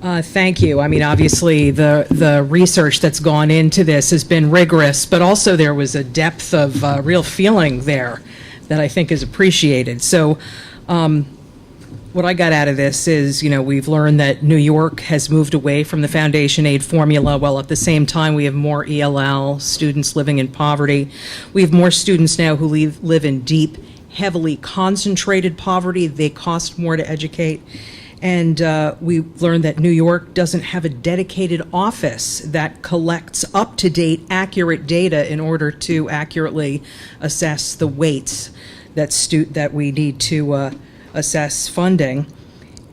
Thank you. I mean, obviously, the research that's gone into this has been rigorous, but also there was a depth of real feeling there that I think is appreciated. So what I got out of this is, we've learned that New York has moved away from the foundation aid formula, while at the same time we have more ELL students living in poverty. We have more students now who live in deep, heavily concentrated poverty. They cost more to educate. And we learned that New York doesn't have a dedicated office that collects up-to-date, accurate data in order to accurately assess the weights that we need to assess funding.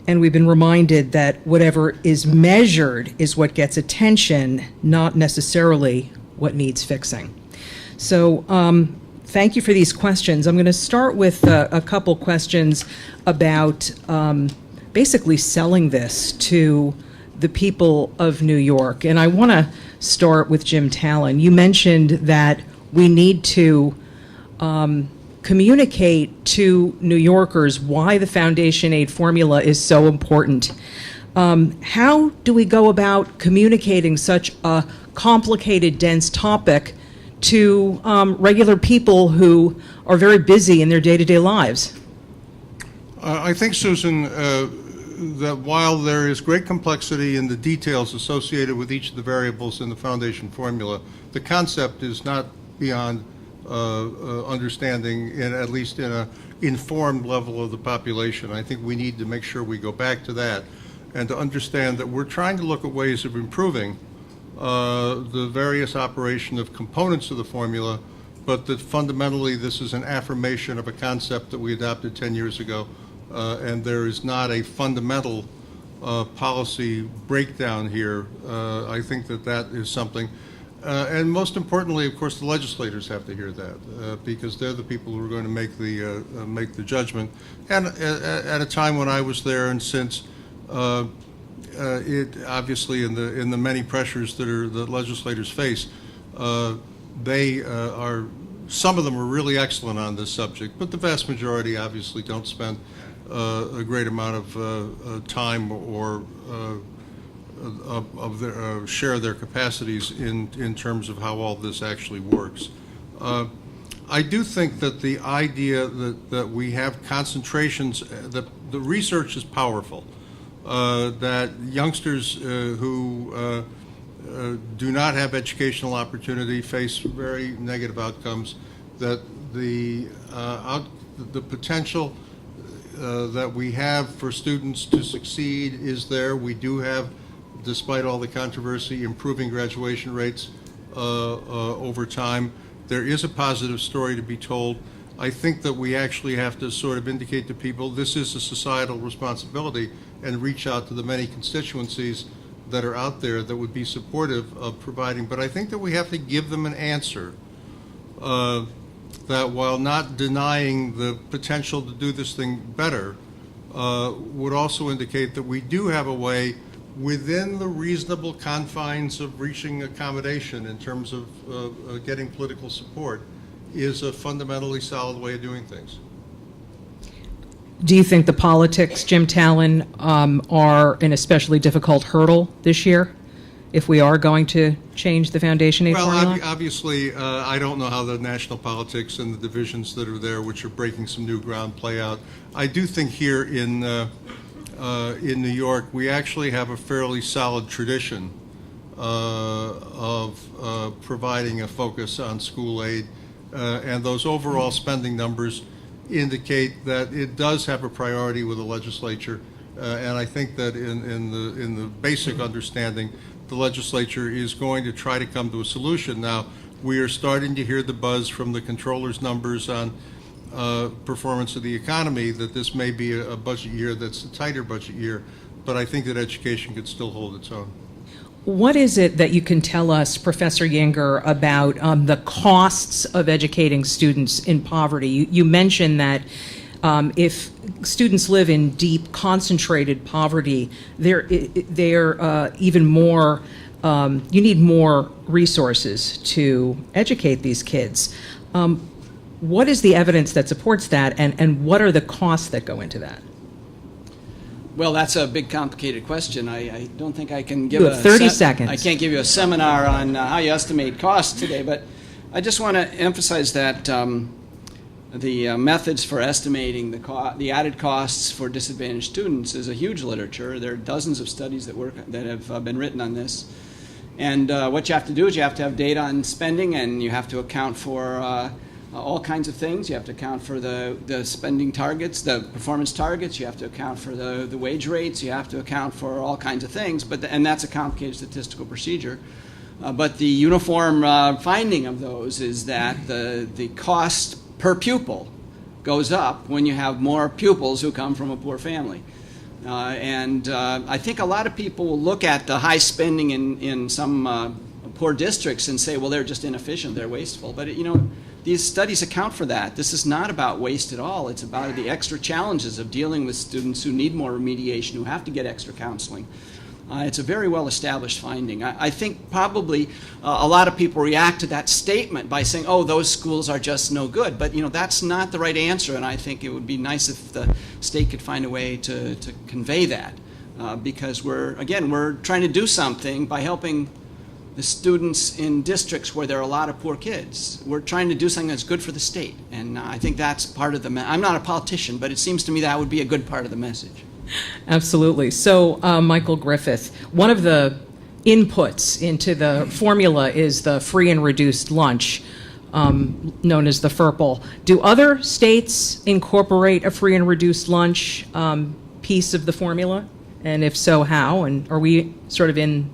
And we've been reminded that whatever is measured is what gets attention, not necessarily what needs fixing. So thank you for these questions. I'm going to start with a couple questions about basically selling this to the people of New York. And I want to start with Jim Talon. You mentioned that we need to communicate to New Yorkers why the foundation aid formula is so important. How do we go about communicating such a complicated, dense topic to regular people who are very busy in their day-to-day lives? I think, Susan, that while there is great complexity in the details associated with each of the variables in the foundation formula, the concept is not beyond understanding, at least in an informed level of the population. I think we need to make sure we go back to that and to understand that we're trying to look at ways of improving the various operation of components of the formula, but that fundamentally this is an affirmation of a concept that we adopted 10 years ago. And there is not a fundamental policy breakdown here. I think that is something. And most importantly, of course, the legislators have to hear that because they're the people who are going to make the judgment. And at a time when I was there, and since it obviously in the many pressures that the legislators face, some of them are really excellent on this subject, but the vast majority obviously don't spend a great amount of time or share their capacities in terms of how all this actually works. I do think that the idea that we have concentrations, that the research is powerful, that youngsters who do not have educational opportunity face very negative outcomes, that the potential that we have for students to succeed is there. We do have, despite all the controversy, improving graduation rates over time. There is a positive story to be told. I think that we actually have to sort of indicate to people this is a societal responsibility and reach out to the many constituencies that are out there that would be supportive of providing. But I think that we have to give them an answer that, while not denying the potential to do this thing better, would also indicate that we do have a way within the reasonable confines of reaching accommodation in terms of getting political support is a fundamentally solid way of doing things. Do you think the politics, Jim Talon, are an especially difficult hurdle this year if we are going to change the foundation aid formula? Well, obviously, I don't know how the national politics and the divisions that are there, which are breaking some new ground, play out. I do think here in New York, we actually have a fairly solid tradition of providing a focus on school aid, and those overall spending numbers indicate that it does have a priority with the legislature, and I think that in the basic understanding, the legislature is going to try to come to a solution. Now, we are starting to hear the buzz from the controller's numbers on performance of the economy that this may be a budget year that's a tighter budget year, but I think that education could still hold its own. What is it that you can tell us, Professor Yinger, about the costs of educating students in poverty? You mentioned that if students live in deep, concentrated poverty, they're even more, you need more resources to educate these kids. What is the evidence that supports that, and what are the costs that go into that? Well, that's a big, complicated question. I don't think I can give You have 30 seconds. I can't give you a seminar on how you estimate costs today, but I just want to emphasize that the methods for estimating the added costs for disadvantaged students is a huge literature. There are dozens of studies that have been written on this. And what you have to do is you have to have data on spending, and you have to account for all kinds of things. You have to account for the spending targets, the performance targets. You have to account for the wage rates. You have to account for all kinds of things. And that's a complicated statistical procedure. But the uniform finding of those is that the cost per pupil goes up when you have more pupils who come from a poor family. And I think a lot of people will look at the high spending in some poor districts and say, well, they're just inefficient, they're wasteful. But, these studies account for that. This is not about waste at all. It's about the extra challenges of dealing with students who need more remediation, who have to get extra counseling. It's a very well-established finding. I think probably a lot of people react to that statement by saying, oh, those schools are just no good. But, that's not the right answer, and I think it would be nice if the state could find a way to convey that. Because we're trying to do something by helping the students in districts where there are a lot of poor kids. We're trying to do something that's good for the state, and I think that's part of the I'm not a politician, but it seems to me that would be a good part of the message. Absolutely. So, Michael Griffith, one of the inputs into the formula is the free and reduced lunch, known as the FERPL. Do other states incorporate a free and reduced lunch piece of the formula? And if so, how? And are we sort of in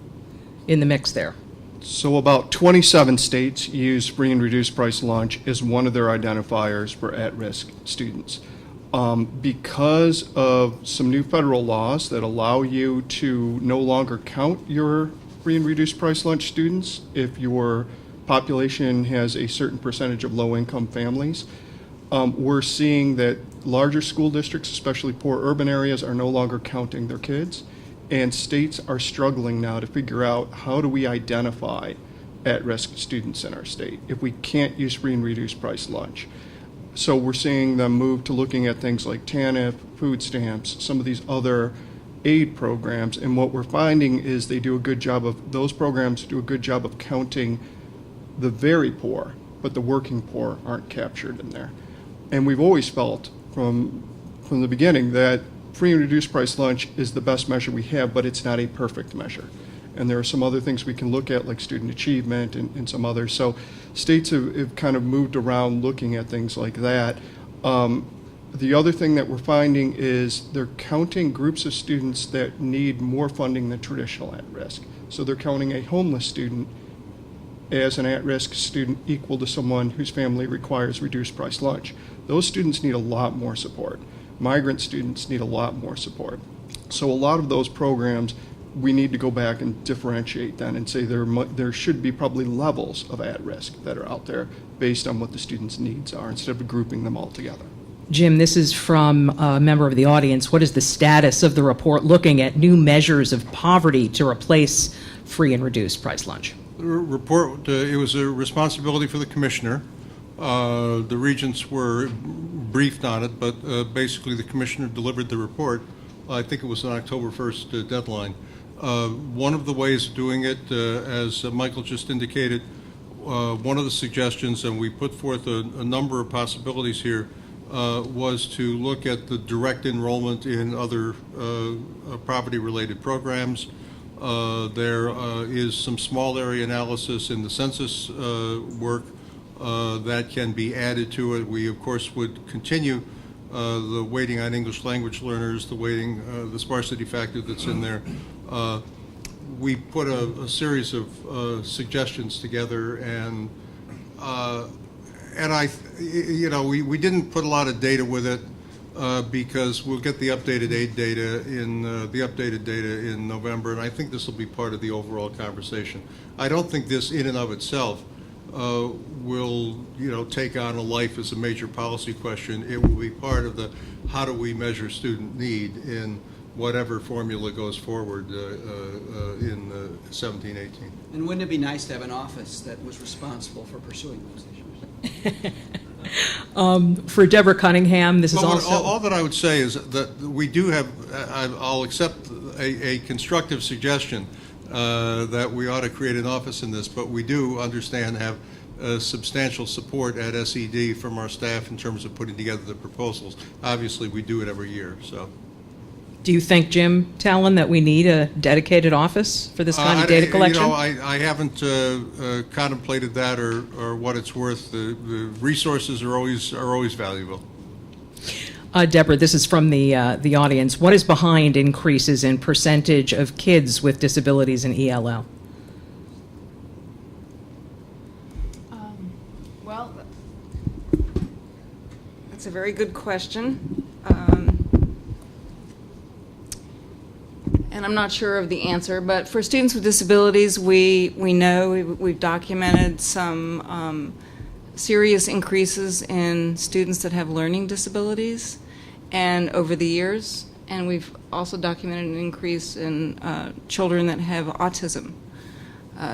the mix there? So about 27 states use free and reduced price lunch as one of their identifiers for at-risk students. Because of some new federal laws that allow you to no longer count your free and reduced price lunch students if your population has a certain percentage of low-income families, we're seeing that larger school districts, especially poor urban areas, are no longer counting their kids. And states are struggling now to figure out how do we identify at-risk students in our state if we can't use free and reduced price lunch. So we're seeing them move to looking at things like TANF, food stamps, some of these other aid programs. And what we're finding is those programs do a good job of counting the very poor, but the working poor aren't captured in there. And we've always felt from the beginning that free and reduced price lunch is the best measure we have, but it's not a perfect measure. And there are some other things we can look at, like student achievement and some others. So states have kind of moved around looking at things like that. The other thing that we're finding is they're counting groups of students that need more funding than traditional at-risk. So they're counting a homeless student as an at-risk student equal to someone whose family requires reduced price lunch. Those students need a lot more support. Migrant students need a lot more support. So a lot of those programs, we need to go back and differentiate then and say there should be probably levels of at-risk that are out there based on what the students' needs are instead of grouping them all together. Jim, this is from a member of the audience. What is the status of the report looking at new measures of poverty to replace free and reduced price lunch? The report, it was a responsibility for the commissioner. The regents were briefed on it, but basically the commissioner delivered the report. I think it was an October 1st deadline. One of the ways of doing it, as Michael just indicated, one of the suggestions, and we put forth a number of possibilities here, was to look at the direct enrollment in other poverty-related programs. There is some small area analysis in the census work that can be added to it. We, of course, would continue the weighting on English language learners, the sparsity factor that's in there. We put a series of suggestions together, and we didn't put a lot of data with it because we'll get the updated aid data in November, and I think this will be part of the overall conversation. I don't think this, in and of itself, will take on a life as a major policy question. It will be part of the how do we measure student need in whatever formula goes forward in 17-18. And wouldn't it be nice to have an office that was responsible for pursuing those issues? For Deborah Cunningham, this is Well, also... all that I would say is that we do have, I'll accept a constructive suggestion that we ought to create an office in this, but we do understand have substantial support at SED from our staff in terms of putting together the proposals. Obviously, we do it every year, so. Do you think, Jim Talon, that we need a dedicated office for this kind of data collection? I haven't contemplated that or what it's worth. The resources are always valuable. Deborah, this is from the audience. What is behind increases in percentage of kids with disabilities in ELL? Well, that's a very good question. And I'm not sure of the answer, but for students with disabilities, we know we've documented some serious increases in students that have learning disabilities and over the years, and we've also documented an increase in children that have autism.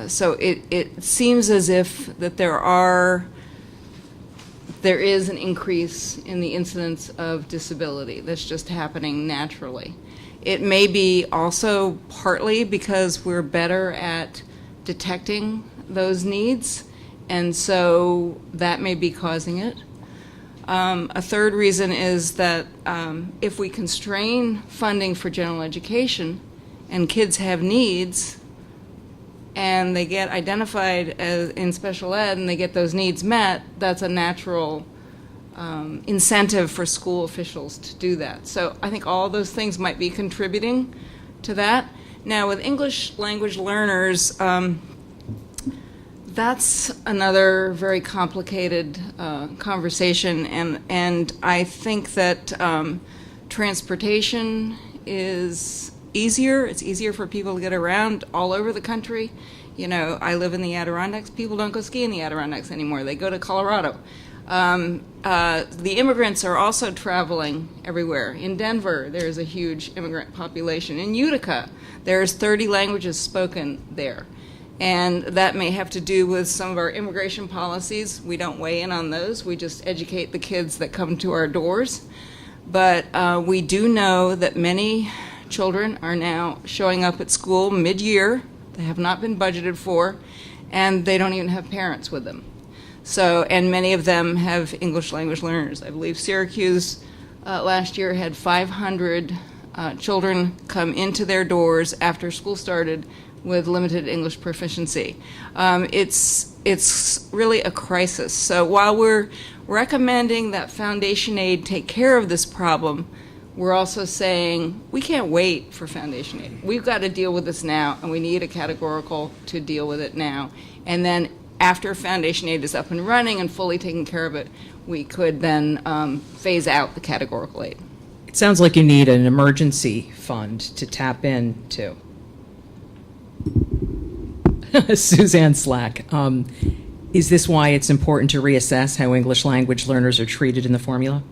So it seems as if that there is an increase in the incidence of disability that's just happening naturally. It may be also partly because we're better at detecting those needs, and so that may be causing it. A third reason is that if we constrain funding for general education and kids have needs and they get identified as in special ed and they get those needs met, that's a natural incentive for school officials to do that. So I think all those things might be contributing to that. Now with English language learners, that's another very complicated conversation, and I think that transportation is easier. It's easier for people to get around all over the country. You know, I live in the Adirondacks. People don't go ski in the Adirondacks anymore. They go to Colorado. The immigrants are also traveling everywhere. In Denver, there's a huge immigrant population. In Utica, there's 30 languages spoken there. And that may have to do with some of our immigration policies. We don't weigh in on those. We just educate the kids that come to our doors. But we do know that many children are now showing up at school mid-year. They have not been budgeted for, and they don't even have parents with them. So, and many of them have English language learners. I believe Syracuse last year had 500 children come into their doors after school started with limited English proficiency. It's really a crisis. So while we're recommending that foundation aid take care of this problem, we're also saying we can't wait for foundation aid. We've got to deal with this now, and we need a categorical to deal with it now. And then after foundation aid is up and running and fully taking care of it, we could then phase out the categorical aid. It sounds like you need an emergency fund to tap into. Suzanne Slack, is this why it's important to reassess how English language learners are treated in the formula?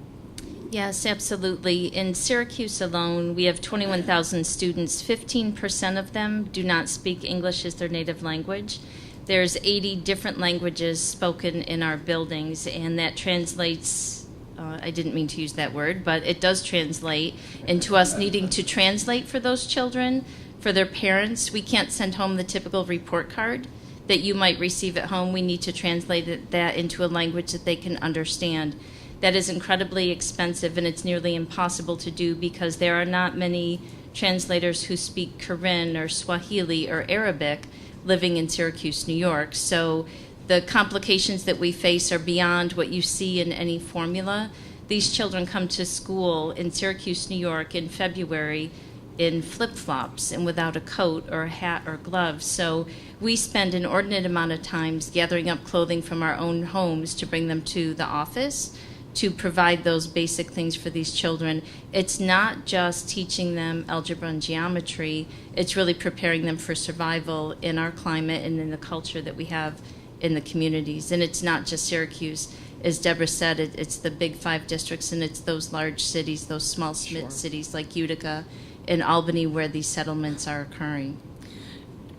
Yes, absolutely. In Syracuse alone, we have 21,000 students. 15% of them do not speak English as their native language. There's 80 different languages spoken in our buildings, and that translates, I didn't mean to use that word, but it does translate into us needing to translate for those children. For their parents, we can't send home the typical report card that you might receive at home. We need to translate that into a language that they can understand. That is incredibly expensive, and it's nearly impossible to do because there are not many translators who speak Korean or Swahili or Arabic living in Syracuse, New York. So the complications that we face are beyond what you see in any formula. These children come to school in Syracuse, New York in February in flip-flops and without a coat or a hat or gloves. So we spend an inordinate amount of time gathering up clothing from our own homes to bring them to the office to provide those basic things for these children. It's not just teaching them algebra and geometry, it's really preparing them for survival in our climate and in the culture that we have in the communities. And it's not just Syracuse. As Deborah said, it's the big 5 districts, and it's those large cities, those small cities like Utica and Albany where these settlements are occurring.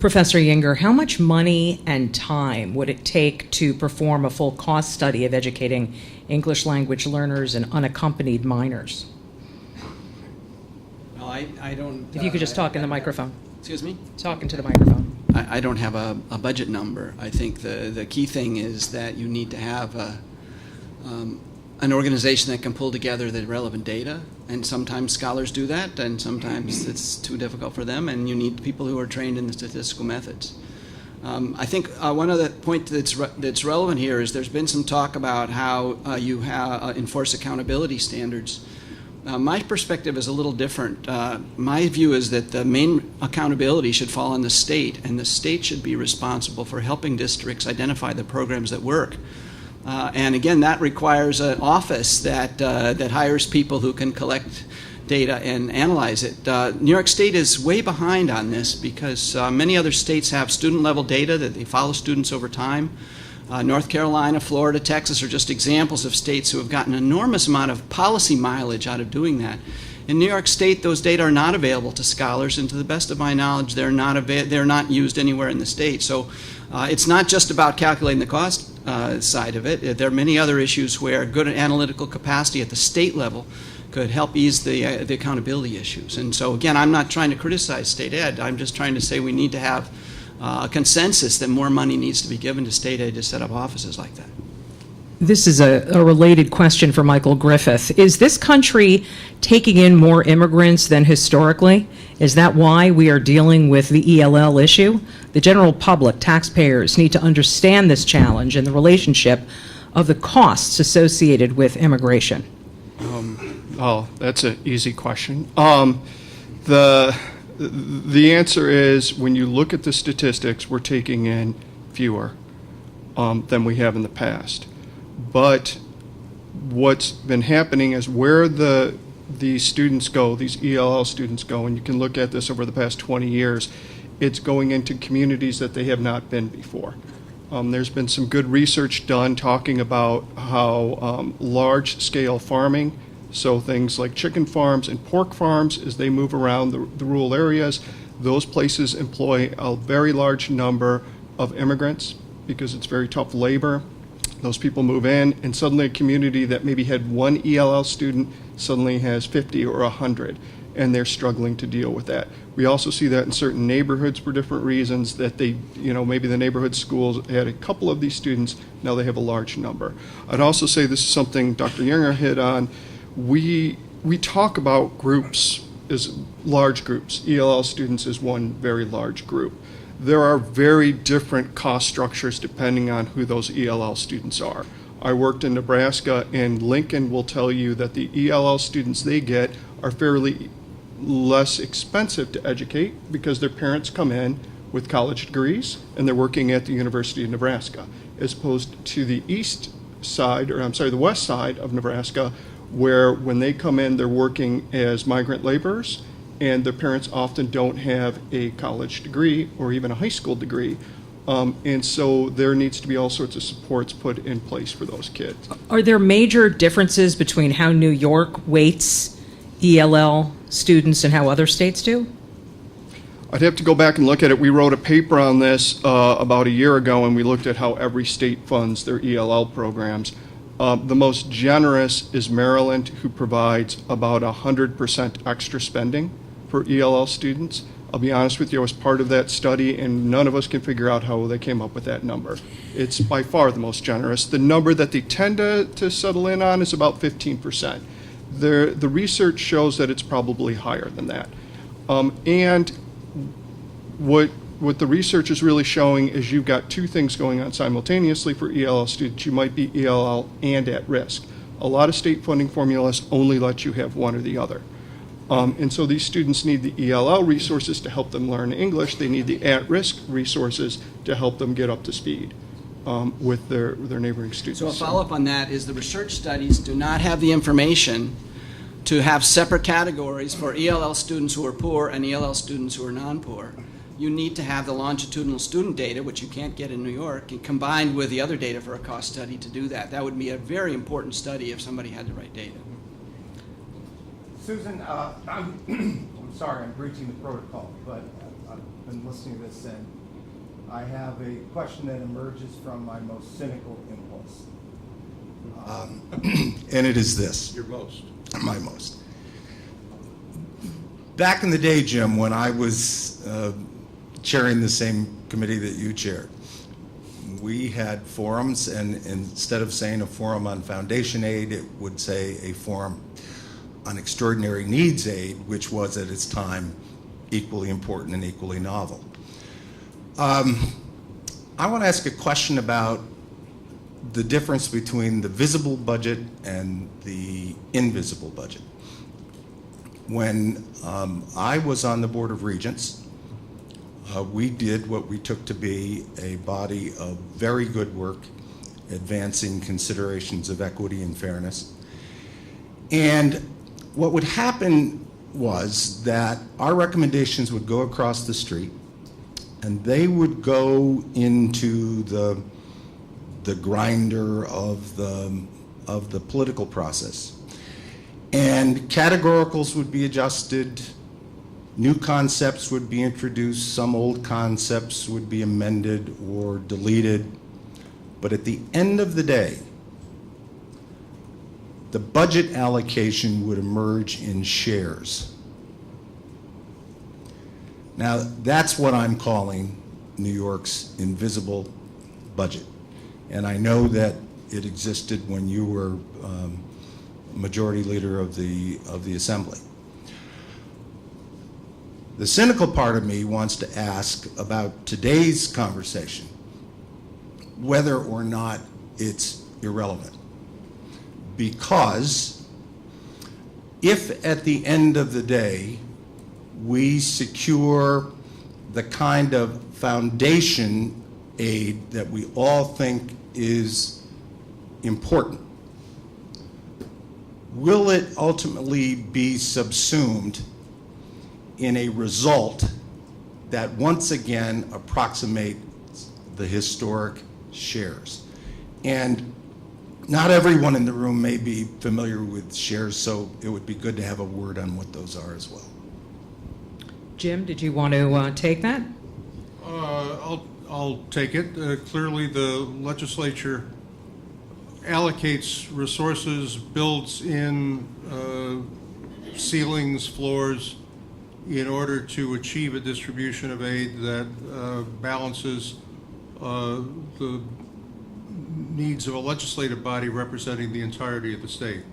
Professor Yinger, how much money and time would it take to perform a full cost study of educating English language learners and unaccompanied minors? Well, I don't. If you could just talk in the microphone. Excuse me? Talk into the microphone. I don't have a budget number. I think the key thing is that you need to have an organization that can pull together the relevant data, and sometimes scholars do that, and sometimes it's too difficult for them, and you need people who are trained in the statistical methods. I think one other point that's relevant here is there's been some talk about how you enforce accountability standards. My perspective is a little different. My view is that the main accountability should fall on the state, and the state should be responsible for helping districts identify the programs that work. And again, that requires an office that hires people who can collect data and analyze it. New York State is way behind on this because many other states have student-level data that they follow students over time. North Carolina, Florida, Texas are just examples of states who have gotten an enormous amount of policy mileage out of doing that. In New York State, those data are not available to scholars, and to the best of my knowledge, they're not used anywhere in the state. So it's not just about calculating the cost side of it. There are many other issues where good analytical capacity at the state level could help ease the accountability issues. And so again, I'm not trying to criticize state ed. I'm just trying to say we need to have a consensus that more money needs to be given to state ed to set up offices like that. This is a related question for Michael Griffith. Is this country taking in more immigrants than historically? Is that why we are dealing with the ELL issue? The general public, taxpayers, need to understand this challenge and the relationship of the costs associated with immigration. Oh, that's an easy question. The answer is, when you look at the statistics, we're taking in fewer than we have in the past. But what's been happening is where these students go, these ELL students go, and you can look at this over the past 20 years, it's going into communities that they have not been before. There's been some good research done talking about how large-scale farming, so things like chicken farms and pork farms, as they move around the rural areas, those places employ a very large number of immigrants because it's very tough labor. Those people move in, and suddenly a community that maybe had one ELL student suddenly has 50 or 100, and they're struggling to deal with that. We also see that in certain neighborhoods for different reasons, that they, maybe the neighborhood schools had a couple of these students, now they have a large number. I'd also say this is something Dr. Yinger hit on. We talk about groups as large groups. ELL students is one very large group. There are very different cost structures depending on who those ELL students are. I worked in Nebraska, and Lincoln will tell you that the ELL students they get are fairly less expensive to educate because their parents come in with college degrees and they're working at the University of Nebraska, as opposed to the the west side of Nebraska, where when they come in, they're working as migrant laborers, and their parents often don't have a college degree or even a high school degree. And so there needs to be all sorts of supports put in place for those kids. Are there major differences between how New York weights ELL students and how other states do? I'd have to go back and look at it. We wrote a paper on this about a year ago, and we looked at how every state funds their ELL programs. The most generous is Maryland, who provides about 100% extra spending for ELL students. I'll be honest with you, I was part of that study, and none of us can figure out how they came up with that number. It's by far the most generous. The number that they tend to settle in on is about 15%. The research shows that it's probably higher than that. And what the research is really showing is you've got two things going on simultaneously for ELL students. You might be ELL and at risk. A lot of state funding formulas only let you have one or the other. And so these students need the ELL resources to help them learn English. They need the at-risk resources to help them get up to speed with their neighboring students. So a follow-up on that is the research studies do not have the information to have separate categories for ELL students who are poor and ELL students who are non-poor. You need to have the longitudinal student data, which you can't get in New York, and combined with the other data for a cost study to do that. That would be a very important study if somebody had the right data. Susan, I'm sorry I'm breaching the protocol, but I've been listening to this, and I have a question that emerges from my most cynical impulse. And it is this. Your most. My most. Back in the day, Jim, when I was chairing the same committee that you chaired, we had forums, and instead of saying a forum on foundation aid, it would say a forum on extraordinary needs aid, which was at its time equally important and equally novel. I want to ask a question about the difference between the visible budget and the invisible budget. When I was on the Board of Regents, we did what we took to be a body of very good work advancing considerations of equity and fairness. And what would happen was that our recommendations would go across the street, and they would go into the grinder of the political process. And categoricals would be adjusted, new concepts would be introduced, some old concepts would be amended or deleted. But at the end of the day, the budget allocation would emerge in shares. Now, that's what I'm calling New York's invisible budget. And I know that it existed when you were majority leader of the Assembly. The cynical part of me wants to ask about today's conversation, whether or not it's irrelevant. Because if at the end of the day we secure the kind of foundation aid that we all think is important, will it ultimately be subsumed in a result that once again approximates the historic shares? And not everyone in the room may be familiar with shares, so it would be good to have a word on what those are as well. Jim, did you want to take that? I'll take it. Clearly, the legislature allocates resources, builds in ceilings, floors, in order to achieve a distribution of aid that balances the needs of a legislative body representing the entirety of the state.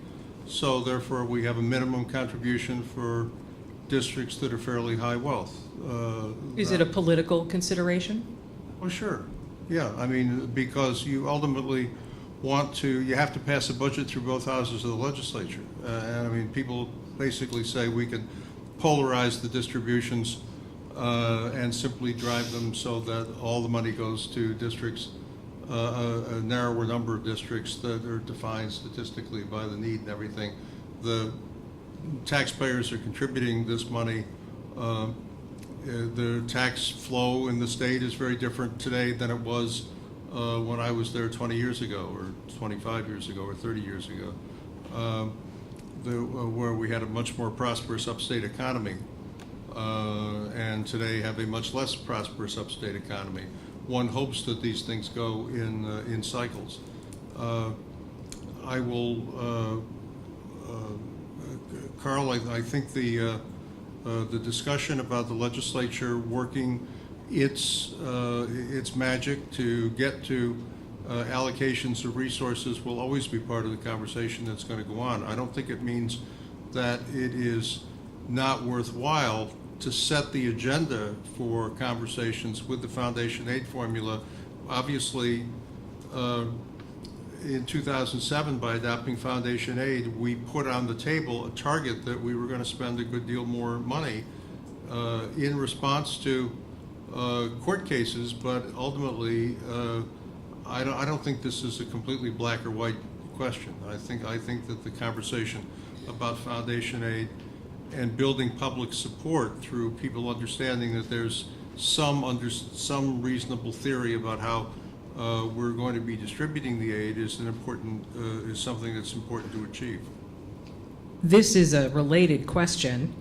So therefore, we have a minimum contribution for districts that are fairly high wealth. Is it a political consideration? Well, sure. Yeah, I mean, because you ultimately you have to pass a budget through both houses of the legislature. And I mean, people basically say we can polarize the distributions and simply drive them so that all the money goes to districts, a narrower number of districts that are defined statistically by the need and everything. The taxpayers are contributing this money. The tax flow in the state is very different today than it was when I was there 20 years ago, or 25 years ago, or 30 years ago, where we had a much more prosperous upstate economy, and today have a much less prosperous upstate economy. One hopes that these things go in cycles. I will, Carl, I think the discussion about the legislature working its magic to get to allocations of resources will always be part of the conversation that's going to go on. I don't think it means that it is not worthwhile to set the agenda for conversations with the foundation aid formula. Obviously, in 2007, by adopting foundation aid, we put on the table a target that we were going to spend a good deal more money in response to court cases, but ultimately, I don't think this is a completely black or white question. I think that the conversation about foundation aid and building public support through people understanding that there's some reasonable theory about how we're going to be distributing the aid is something that's important to achieve. This is a related question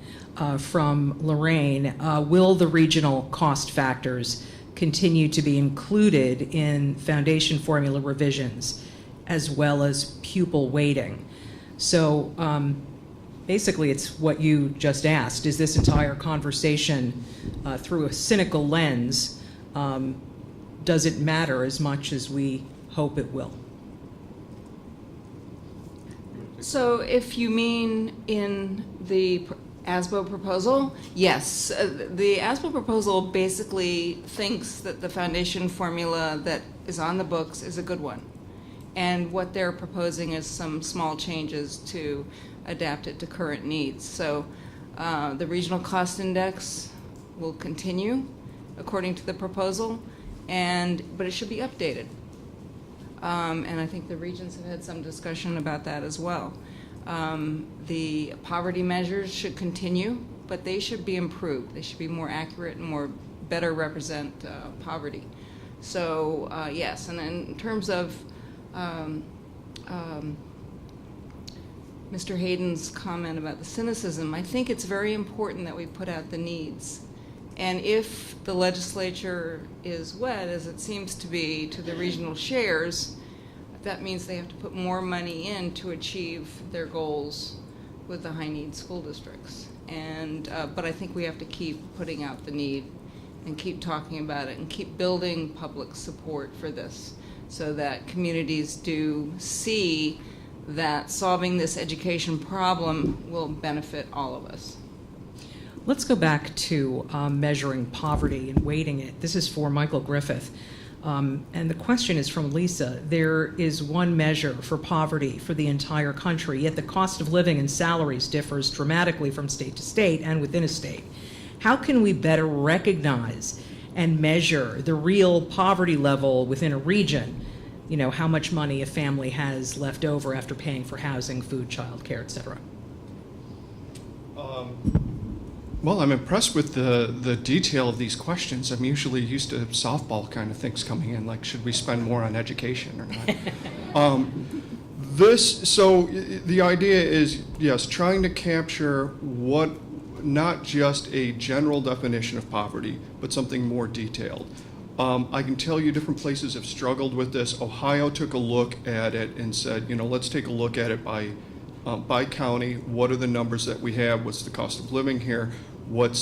from Lorraine. Will the regional cost factors continue to be included in foundation formula revisions, as well as pupil weighting. So basically, it's what you just asked. Is this entire conversation through a cynical lens, does it matter as much as we hope it will? So if you mean in the ASBO proposal, yes. The ASBO proposal basically thinks that the foundation formula that is on the books is a good one. And what they're proposing is some small changes to adapt it to current needs. So the regional cost index will continue according to the proposal, but it should be updated. And I think the regions have had some discussion about that as well. The poverty measures should continue, but they should be improved. They should be more accurate and better represent poverty. So yes, and in terms of Mr. Hayden's comment about the cynicism, I think it's very important that we put out the needs. And if the legislature is wed, as it seems to be, to the regional shares, that means they have to put more money in to achieve their goals with the high-need school districts. But I think we have to keep putting out the need and keep talking about it and keep building public support for this so that communities do see that solving this education problem will benefit all of us. Let's go back to measuring poverty and weighting it. This is for Michael Griffith. And the question is from Lisa. There is one measure for poverty for the entire country, yet the cost of living and salaries differs dramatically from state to state and within a state. How can we better recognize and measure the real poverty level within a region? You know, how much money a family has left over after paying for housing, food, childcare, et cetera. Well, I'm impressed with the detail of these questions. I'm usually used to softball kind of things coming in, like should we spend more on education or not? So the idea is, yes, trying to capture what, not just a general definition of poverty, but something more detailed. I can tell you different places have struggled with this. Ohio took a look at it and said, let's take a look at it by county. What are the numbers that we have? What's the cost of living here? What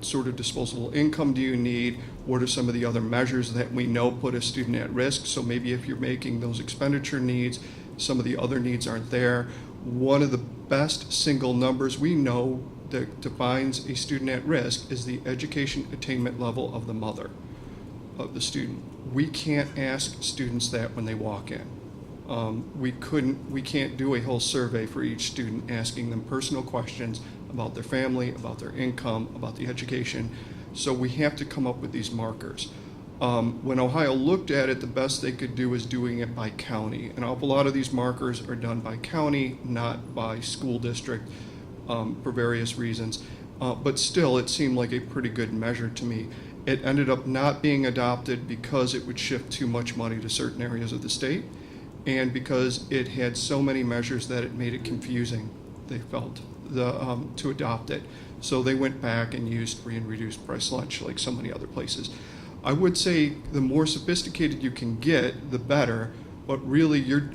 sort of disposable income do you need? What are some of the other measures that we know put a student at risk? So maybe if you're making those expenditure needs, some of the other needs aren't there. One of the best single numbers we know that defines a student at risk is the education attainment level of the mother of the student. We can't ask students that when they walk in. We can't do a whole survey for each student asking them personal questions about their family, about their income, about the education. So we have to come up with these markers. When Ohio looked at it, the best they could do is doing it by county. An awful lot of these markers are done by county, not by school district, for various reasons. But still, it seemed like a pretty good measure to me. It ended up not being adopted because it would shift too much money to certain areas of the state, and because it had so many measures that it made it confusing, they felt, to adopt it. So they went back and used free and reduced price lunch like so many other places. I would say the more sophisticated you can get, the better, but really your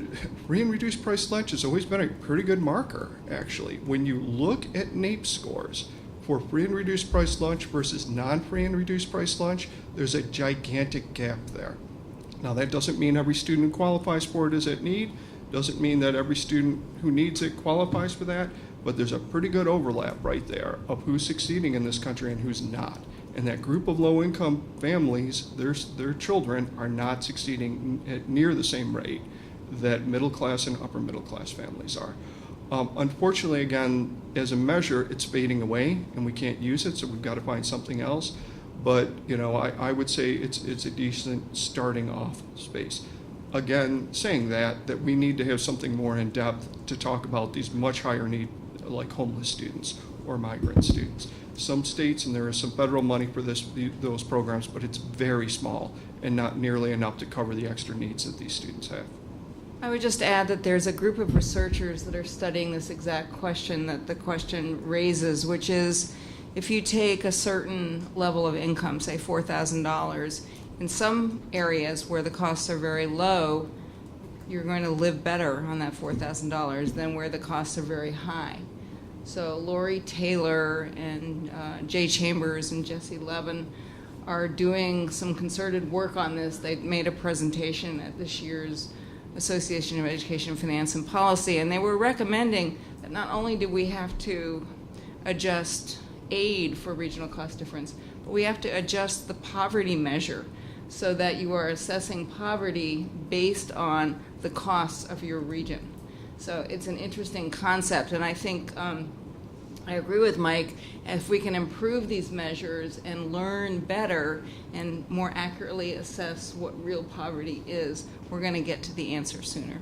free and reduced price lunch has always been a pretty good marker, actually. When you look at NAEP scores for free and reduced price lunch versus non-free and reduced price lunch, there's a gigantic gap there. Now, that doesn't mean every student who qualifies for it is at need, doesn't mean that every student who needs it qualifies for that, but there's a pretty good overlap right there of who's succeeding in this country and who's not. And that group of low-income families, their children are not succeeding at near the same rate that middle-class and upper-middle-class families are. Unfortunately, again, as a measure, it's fading away, and we can't use it, so we've got to find something else. But, I would say it's a decent starting off space. Again, saying that we need to have something more in depth to talk about these much higher need, like homeless students or migrant students. Some states, and there is some federal money for those programs, but it's very small and not nearly enough to cover the extra needs that these students have. I would just add that there's a group of researchers that are studying this exact question that the question raises, which is, if you take a certain level of income, say $4,000, in some areas where the costs are very low, you're going to live better on that $4,000 than where the costs are very high. So Lori Taylor and Jay Chambers and Jesse Levin are doing some concerted work on this. They made a presentation at this year's Association of Education, Finance, and Policy, and they were recommending that not only do we have to adjust aid for regional cost difference, but we have to adjust the poverty measure so that you are assessing poverty based on the costs of your region. So it's an interesting concept, and I think I agree with Mike. If we can improve these measures and learn better and more accurately assess what real poverty is, we're going to get to the answer sooner.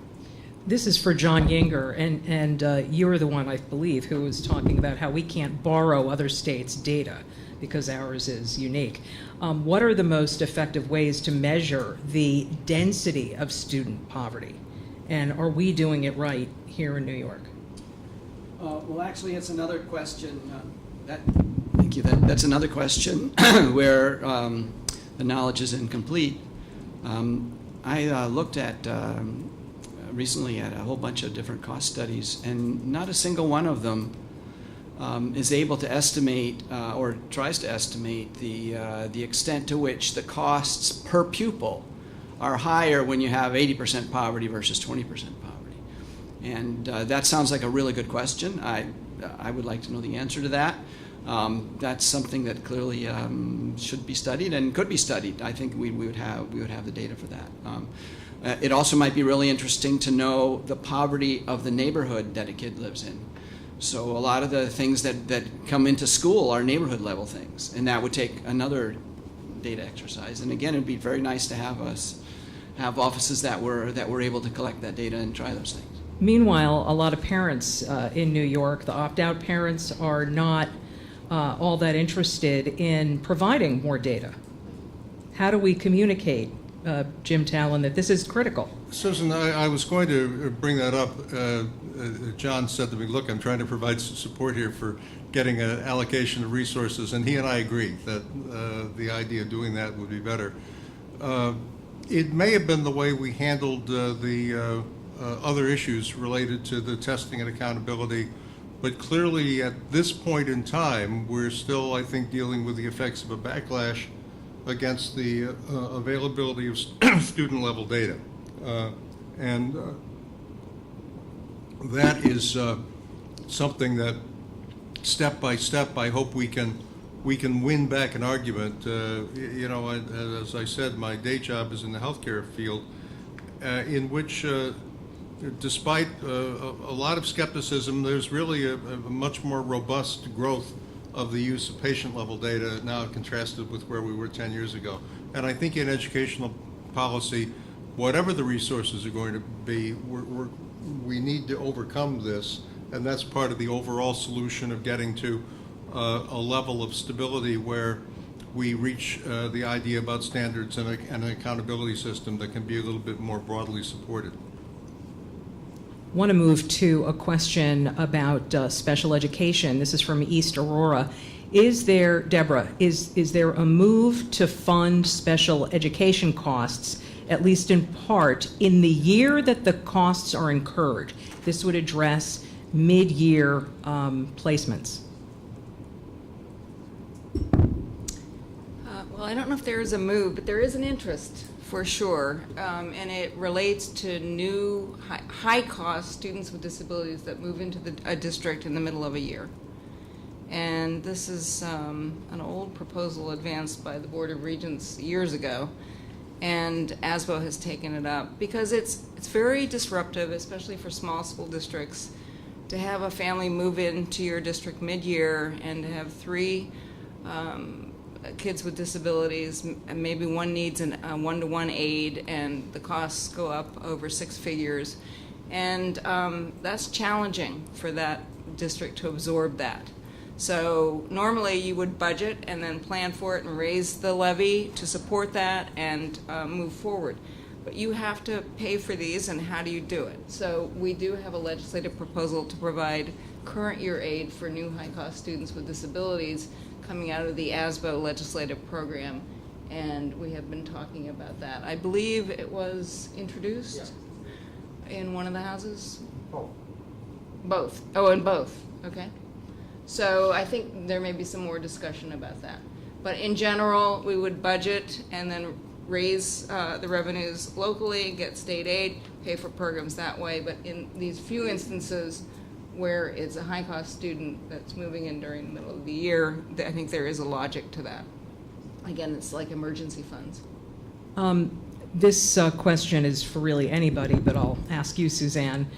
This is for John Yinger, and you're the one, I believe, who was talking about how we can't borrow other states' data because ours is unique. What are the most effective ways to measure the density of student poverty? And are we doing it right here in New York? Well, actually, it's another question. Thank you. That's another question where the knowledge is incomplete. I looked at recently at a whole bunch of different cost studies, and not a single one of them is able to estimate or tries to estimate the extent to which the costs per pupil are higher when you have 80% poverty versus 20% poverty. And that sounds like a really good question. I would like to know the answer to that. That's something that clearly should be studied and could be studied. I think we would have the data for that. It also might be really interesting to know the poverty of the neighborhood that a kid lives in. So a lot of the things that come into school are neighborhood level things, and that would take another data exercise. And again, it'd be very nice to have offices that were able to collect that data and try those things. Meanwhile, a lot of parents in New York, the opt-out parents, are not all that interested in providing more data. How do we communicate, Jim Talon, that this is critical? Susan, I was going to bring that up. John said to me, look, I'm trying to provide some support here for getting an allocation of resources, and he and I agree that the idea of doing that would be better. It may have been the way we handled the other issues related to the testing and accountability, but clearly at this point in time, we're still, I think, dealing with the effects of a backlash against the availability of student-level data. And that is something that, step by step, I hope we can win back an argument. You know, as I said, my day job is in the healthcare field, in which, despite a lot of skepticism, there's really a much more robust growth of the use of patient-level data now contrasted with where we were 10 years ago. And I think in educational policy, whatever the resources are going to be, we need to overcome this, and that's part of the overall solution of getting to a level of stability where we reach the idea about standards and an accountability system that can be a little bit more broadly supported. I want to move to a question about special education. This is from East Aurora. Is there, Deborah, is there a move to fund special education costs, at least in part, in the year that the costs are incurred? This would address mid-year placements. Well, I don't know if there is a move, but there is an interest for sure, and it relates to new high-cost students with disabilities that move into a district in the middle of a year. And this is an old proposal advanced by the Board of Regents years ago, and ASBO has taken it up because it's very disruptive, especially for small school districts, to have a family move into your district mid-year and to have three kids with disabilities, and maybe one needs a one-to-one aid, and the costs go up over six figures. And that's challenging for that district to absorb that. So normally you would budget and then plan for it and raise the levy to support that and move forward. But you have to pay for these, and how do you do it? So we do have a legislative proposal to provide current year aid for new high-cost students with disabilities coming out of the NYSASBO legislative program, and we have been talking about that. I believe it was introduced in one of the houses? Both. Oh, in both. Okay. So I think there may be some more discussion about that. But in general, we would budget and then raise the revenues locally, get state aid, pay for programs that way. But in these few instances where it's a high-cost student that's moving in during the middle of the year, I think there is a logic to that. Again, it's like emergency funds. This question is for really anybody, but I'll ask you, Suzanne.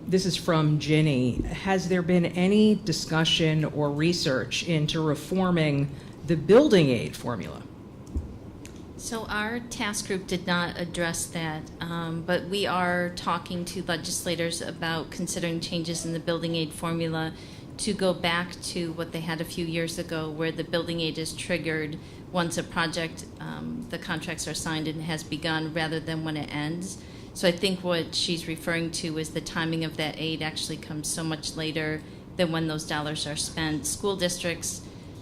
This is from Ginny. Has there been any discussion or research into reforming the building aid formula? So our task group did not address that, but we are talking to legislators about considering changes in the building aid formula to go back to what they had a few years ago, where the building aid is triggered once a project, the contracts are signed and has begun, rather than when it ends. So I think what she's referring to is the timing of that aid actually comes so much later than when those dollars are spent. School districts,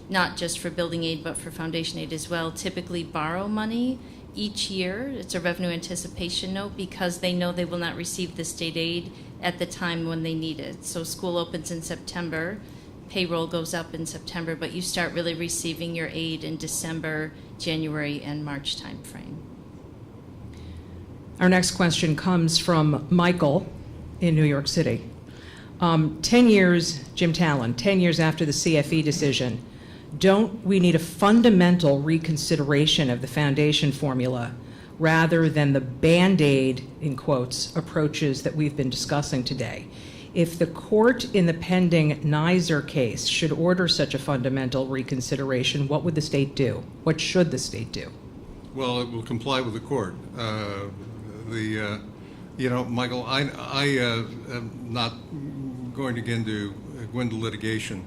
not just for building aid, but for foundation aid as well, typically borrow money each year. It's a revenue anticipation note because they know they will not receive the state aid at the time when they need it. So school opens in September, payroll goes up in September, but you start really receiving your aid in December, January, and March timeframe. Our next question comes from Michael in New York City. 10 years, Jim Talon, 10 years after the CFE decision, don't we need a fundamental reconsideration of the foundation formula rather than the Band-Aid, in quotes, approaches that we've been discussing today? If the court in the pending NYSER case should order such a fundamental reconsideration, what would the state do? What should the state do? Well, it will comply with the court. Michael, I am not going to go into litigation,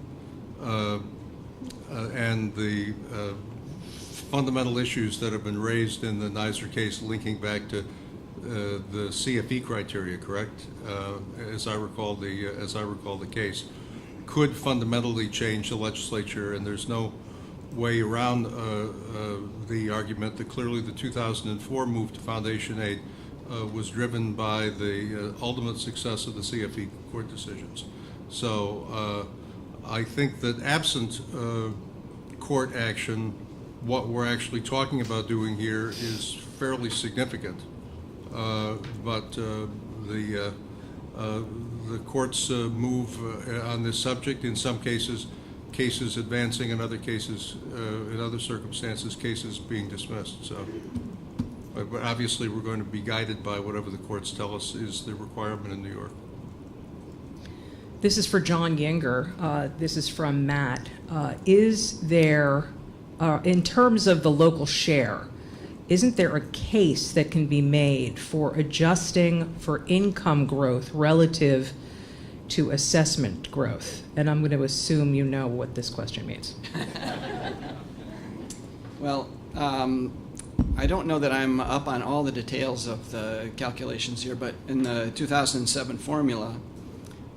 and the fundamental issues that have been raised in the NYSER case linking back to the CFE criteria, correct? As I recall the case, could fundamentally change the legislature, and there's no way around the argument that clearly the 2004 move to foundation aid was driven by the ultimate success of the CFE court decisions. So I think that absent court action, what we're actually talking about doing here is fairly significant. But the courts move on this subject, in some cases advancing, in other cases, in other circumstances, cases being dismissed. So, but obviously we're going to be guided by whatever the courts tell us is the requirement in New York. This is for John Yinger. This is from Matt. Is there, in terms of the local share, isn't there a case that can be made for adjusting for income growth relative to assessment growth? And I'm going to assume you know what this question means. Well, I don't know that I'm up on all the details of the calculations here, but in the 2007 formula,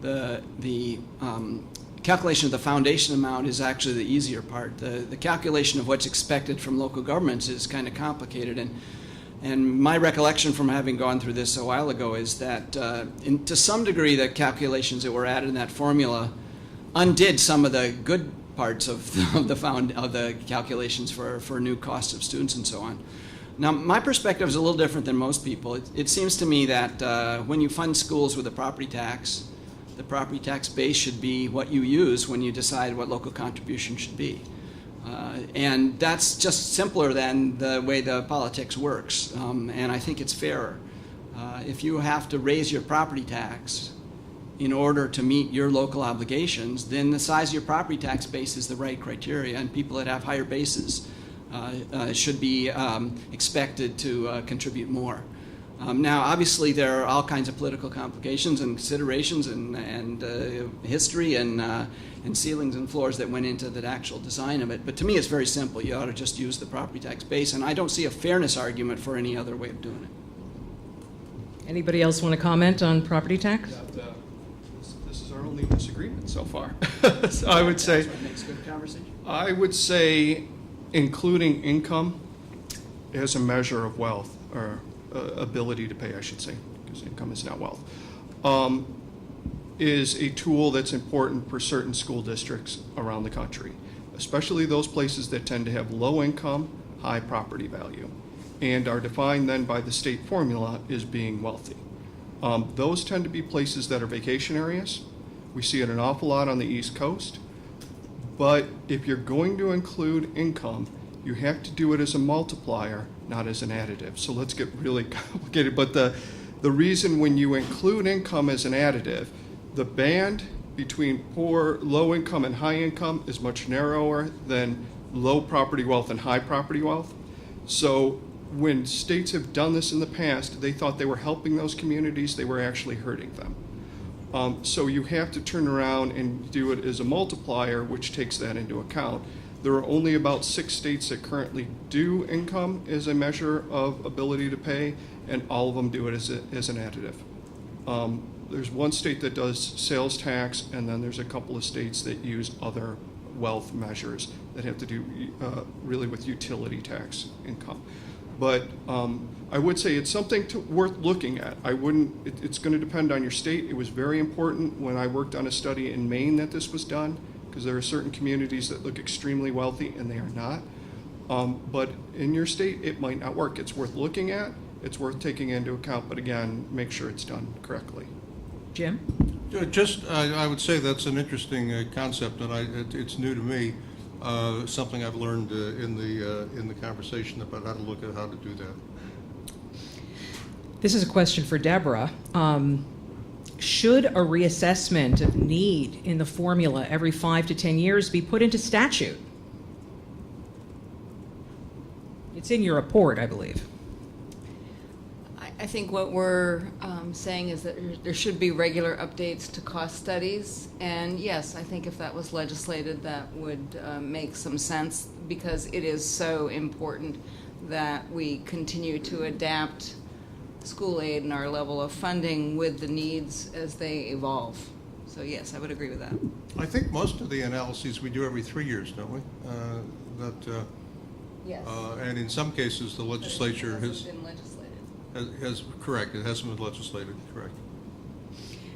the calculation of the foundation amount is actually the easier part. The calculation of what's expected from local governments is kind of complicated, and my recollection from having gone through this a while ago is that to some degree the calculations that were added in that formula undid some of the good parts of the calculations for new costs of students and so on. Now, my perspective is a little different than most people. It seems to me that when you fund schools with a property tax, the property tax base should be what you use when you decide what local contribution should be. And that's just simpler than the way the politics works. And I think it's fairer. If you have to raise your property tax in order to meet your local obligations, then the size of your property tax base is the right criteria, and people that have higher bases should be expected to contribute more. Now, obviously, there are all kinds of political complications and considerations and history and ceilings and floors that went into the actual design of it. But to me, it's very simple. You ought to just use the property tax base, and I don't see a fairness argument for any other way of doing it. Anybody else want to comment on property tax? This is our only including disagreement so far. So I would say, That's what makes good conversation. I would say including income as a measure of wealth, or ability to pay, I should say, because income is not wealth, is a tool that's important for certain school districts around the country, especially those places that tend to have low income, high property value, and are defined then by the state formula as being wealthy. Those tend to be places that are vacation areas. We see it an awful lot on the East Coast. But if you're going to include income, you have to do it as a multiplier, not as an additive. So let's get really complicated. But the reason when you include income as an additive, the band between poor, low income and high income is much narrower than low property wealth and high property wealth. So when states have done this in the past, they thought they were helping those communities, they were actually hurting them. So you have to turn around and do it as a multiplier, which takes that into account. There are only about 6 states that currently do income as a measure of ability to pay, and all of them do it as an additive. There's one state that does sales tax, and then there's a couple of states that use other wealth measures that have to do really with utility tax income. But I would say it's something worth looking at. It's going to depend on your state. It was very important when I worked on a study in Maine that this was done, because there are certain communities that look extremely wealthy and they are not. But in your state, it might not work. It's worth looking at. It's worth taking into account. But again, make sure it's done correctly. Jim? I would say that's an interesting concept, and it's new to me. Something I've learned in the conversation about how to look at how to do that. This is a question for Deborah. Should a reassessment of need in the formula every 5 to 10 years be put into statute? It's in your report, I believe. I think what we're saying is that there should be regular updates to cost studies. And yes, I think if that was legislated, that would make some sense, because it is so important that we continue to adapt school aid and our level of funding with the needs as they evolve. So yes, I would agree with that. I think most of the analyses we do every 3 years, don't we? Yes. And in some cases, the legislature But it hasn't been legislated. has correct. It hasn't been legislated, correct.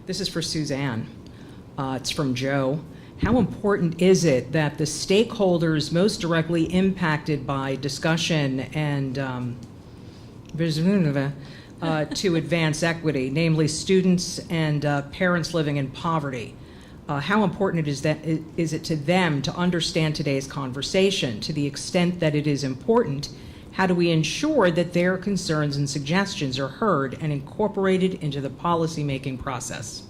This is for Suzanne. It's from Joe. How important is it that the stakeholders most directly impacted by discussion and to advance equity, namely students and parents living in poverty, how important is it to them to understand today's conversation? To the extent that it is important, how do we ensure that their concerns and suggestions are heard and incorporated into the policymaking process?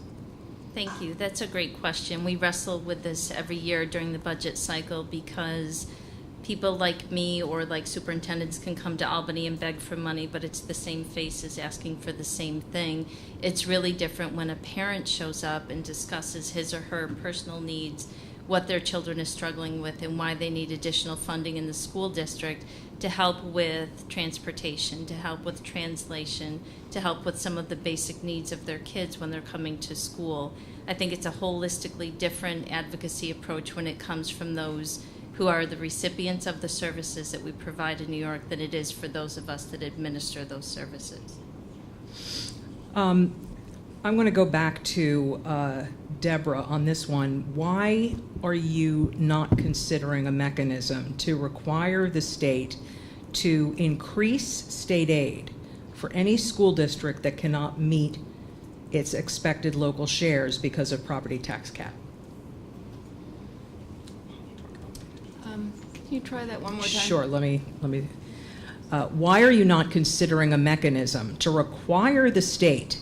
Thank you. That's a great question. We wrestle with this every year during the budget cycle, because people like me or like superintendents can come to Albany and beg for money, but it's the same faces asking for the same thing. It's really different when a parent shows up and discusses his or her personal needs, what their children are struggling with, and why they need additional funding in the school district to help with transportation, to help with translation, to help with some of the basic needs of their kids when they're coming to school. I think it's a holistically different advocacy approach when it comes from those who are the recipients of the services that we provide in New York than it is for those of us that administer those services. I'm going to go back to Deborah on this one. Why are you not considering a mechanism to require the state to increase state aid for any school district that cannot meet its expected local shares because of property tax cap? Can you try that one more time? Sure, let me. Why are you not considering a mechanism to require the state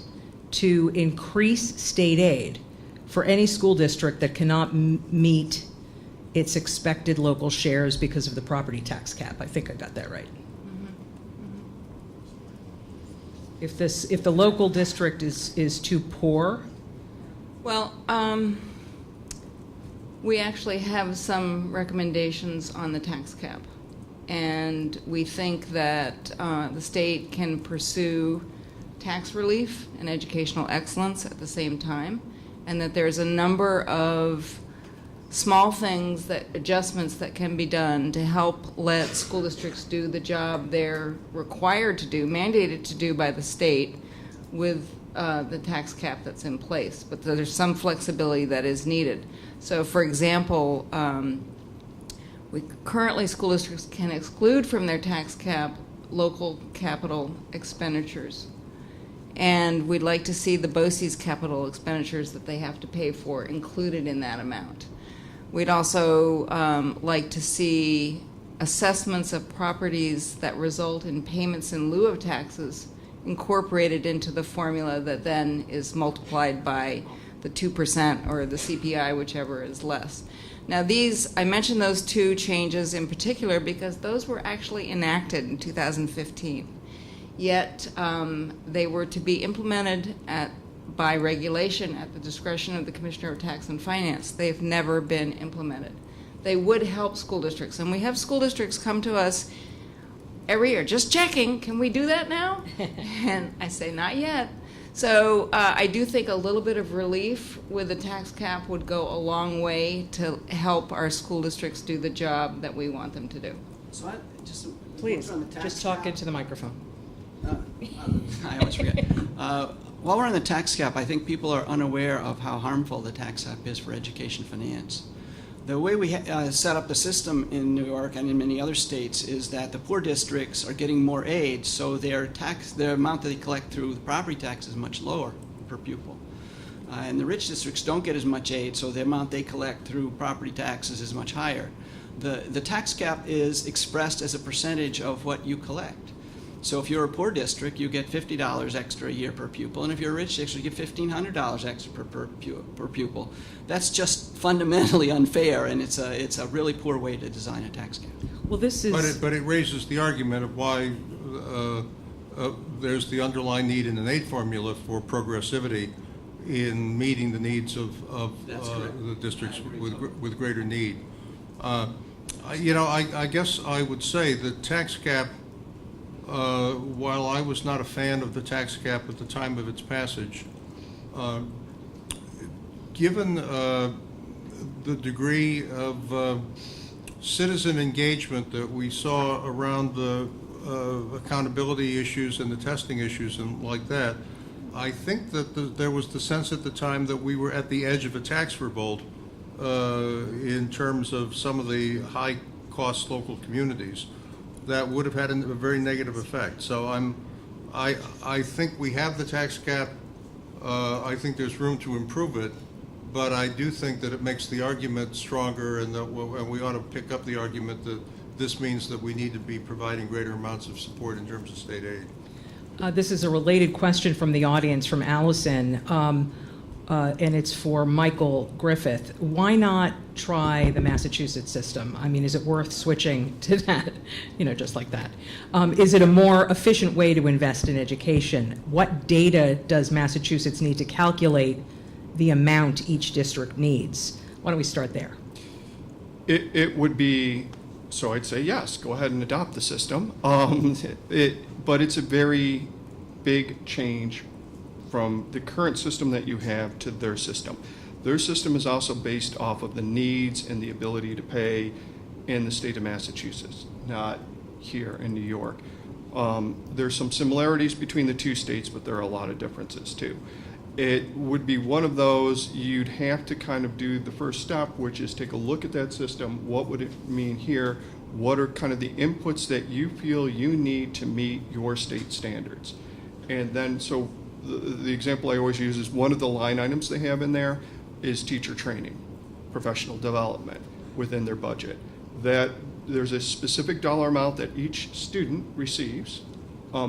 to increase state aid for any school district that cannot meet its expected local shares because of the property tax cap? I think I got that right. If the local district is too poor? Well, we actually have some recommendations on the tax cap. And we think that the state can pursue tax relief and educational excellence at the same time. and that there's a number of small things, adjustments that can be done to help let school districts do the job they're required to do, mandated to do by the state with the tax cap that's in place. But there's some flexibility that is needed. So, for example, currently school districts can exclude from their tax cap local capital expenditures. And we'd like to see the BOCES capital expenditures that they have to pay for included in that amount. We'd also like to see assessments of properties that result in payments in lieu of taxes incorporated into the formula that then is multiplied by the 2% or the CPI, whichever is less. Now I mentioned those two changes in particular because those were actually enacted in 2015. Yet they were to be implemented by regulation at the discretion of the Commissioner of Tax and Finance. They've never been implemented. They would help school districts, and we have school districts come to us every year, just checking, can we do that now? And I say, not yet. So I do think a little bit of relief with the tax cap would go a long way to help our school districts do the job that we want them to do. So Please, on the tax just talk cap. into the microphone. I always forget. While we're on the tax cap, I think people are unaware of how harmful the tax cap is for education finance. The way we set up the system in New York and in many other states is that the poor districts are getting more aid, so their amount that they collect through the property tax is much lower per pupil. And the rich districts don't get as much aid, so the amount they collect through property taxes is much higher. The tax cap is expressed as a percentage of what you collect. So if you're a poor district, you get $50 extra a year per pupil, and if you're a rich district, you get $1,500 extra per pupil. That's just fundamentally unfair, and it's a really poor way to design a tax cap. Well, this is... But it raises the argument of why there's the underlying need in an aid formula for progressivity in meeting the needs of the districts with greater need. I guess I would say the tax cap, while I was not a fan of the tax cap at the time of its passage, given the degree of citizen engagement that we saw around the accountability issues and the testing issues and like that, I think that there was the sense at the time that we were at the edge of a tax revolt in terms of some of the high-cost local communities that would have had a very negative effect. So I think we have the tax cap. I think there's room to improve it, but I do think that it makes the argument stronger, and we ought to pick up the argument that this means that we need to be providing greater amounts of support in terms of state aid. This is a related question from the audience, from Allison, and it's for Michael Griffith. Why not try the Massachusetts system? I mean, is it worth switching to that, just like that? Is it a more efficient way to invest in education? What data does Massachusetts need to calculate the amount each district needs? Why don't we start there? It would be, so I'd say yes, go ahead and adopt the system. But it's a very big change from the current system that you have to their system. Their system is also based off of the needs and the ability to pay in the state of Massachusetts, not here in New York. There's some similarities between the two states, but there are a lot of differences too. It would be one of those, you'd have to kind of do the first step, which is take a look at that system. What would it mean here? What are kind of the inputs that you feel you need to meet your state standards? And then, so the example I always use is one of the line items they have in there is teacher training, professional development within their budget. That there's a specific dollar amount that each student receives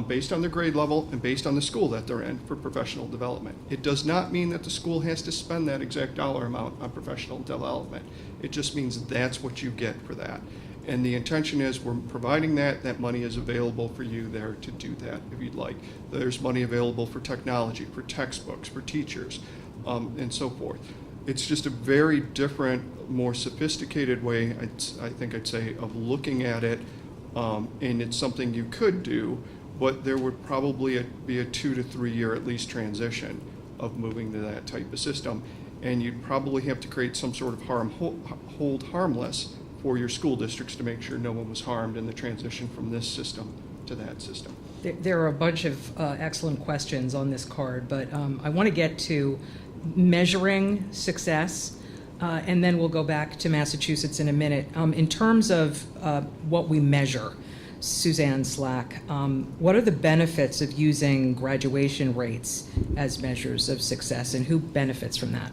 based on their grade level and based on the school that they're in for professional development. It does not mean that the school has to spend that exact dollar amount on professional development. It just means that's what you get for that. And the intention is we're providing that money is available for you there to do that if you'd like. There's money available for technology, for textbooks, for teachers, and so forth. It's just a very different, more sophisticated way, I think I'd say, of looking at it, and it's something you could do, but there would probably be a 2 to 3 year at least transition of moving to that type of system. And you'd probably have to create some sort of hold harmless for your school districts to make sure no one was harmed in the transition from this system to that system. There are a bunch of excellent questions on this card, but I want to get to measuring success, and then we'll go back to Massachusetts in a minute. In terms of what we measure, Suzanne Slack, what are the benefits of using graduation rates as measures of success, and who benefits from that?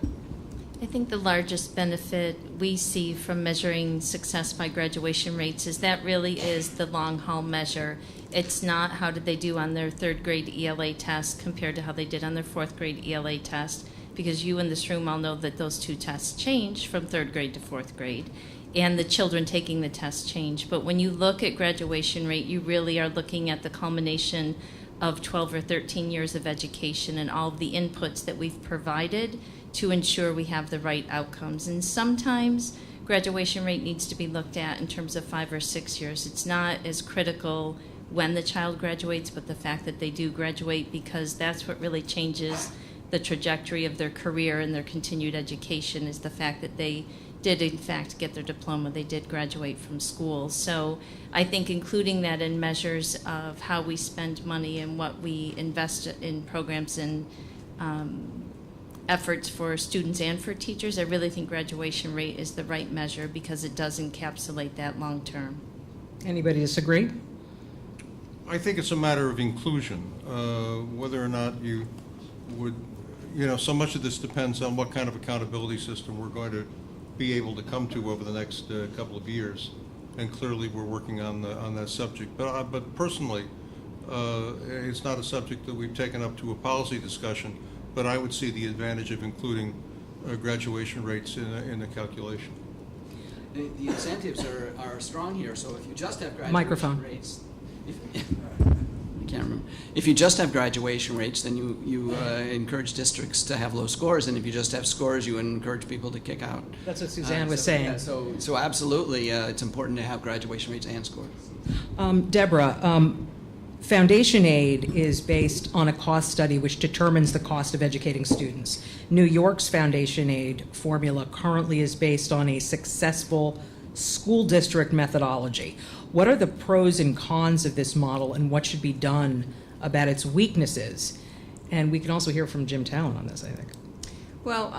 I think the largest benefit we see from measuring success by graduation rates is that really is the long haul measure. It's not how did they do on their third grade ELA test compared to how they did on their fourth grade ELA test, because you in this room all know that those two tests change from third grade to fourth grade, and the children taking the test change. But when you look at graduation rate, you really are looking at the culmination of 12 or 13 years of education and all of the inputs that we've provided to ensure we have the right outcomes. And sometimes graduation rate needs to be looked at in terms of 5 or 6 years. It's not as critical when the child graduates, but the fact that they do graduate, because that's what really changes the trajectory of their career and their continued education, is the fact that they did in fact get their diploma, they did graduate from school. So I think including that in measures of how we spend money and what we invest in programs and efforts for students and for teachers, I really think graduation rate is the right measure because it does encapsulate that long term. Anybody disagree? I think it's a matter of inclusion, whether or not you would, so much of this depends on what kind of accountability system we're going to be able to come to over the next couple of years. And clearly we're working on that subject. But personally, it's not a subject that we've taken up to a policy discussion, but I would see the advantage of including graduation rates in the calculation. The incentives are strong here, so if you just have graduation Microphone. rates, I can't remember. If you just have graduation rates, then you encourage districts to have low scores, and if you just have scores, you encourage people to kick out. That's what Suzanne was saying. Yeah, so absolutely, it's important to have graduation rates and scores. Deborah, foundation aid is based on a cost study which determines the cost of educating students. New York's foundation aid formula currently is based on a successful school district methodology. What are the pros and cons of this model, and what should be done about its weaknesses? And we can also hear from Jim Talon on this, I think. Well,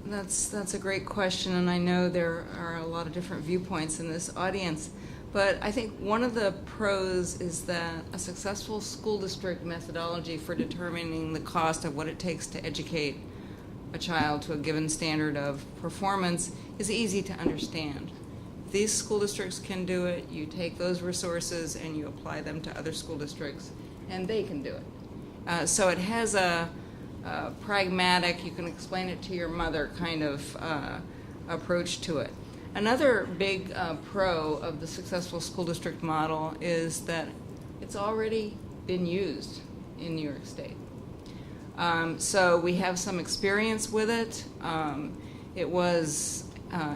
that's a great question, and I know there are a lot of different viewpoints in this audience. But I think one of the pros is that a successful school district methodology for determining the cost of what it takes to educate a child to a given standard of performance is easy to understand. If these school districts can do it, you take those resources and you apply them to other school districts, and they can do it. So it has a pragmatic, you can explain it to your mother kind of approach to it. Another big pro of the successful school district model is that it's already been used in New York State. So we have some experience with it. It was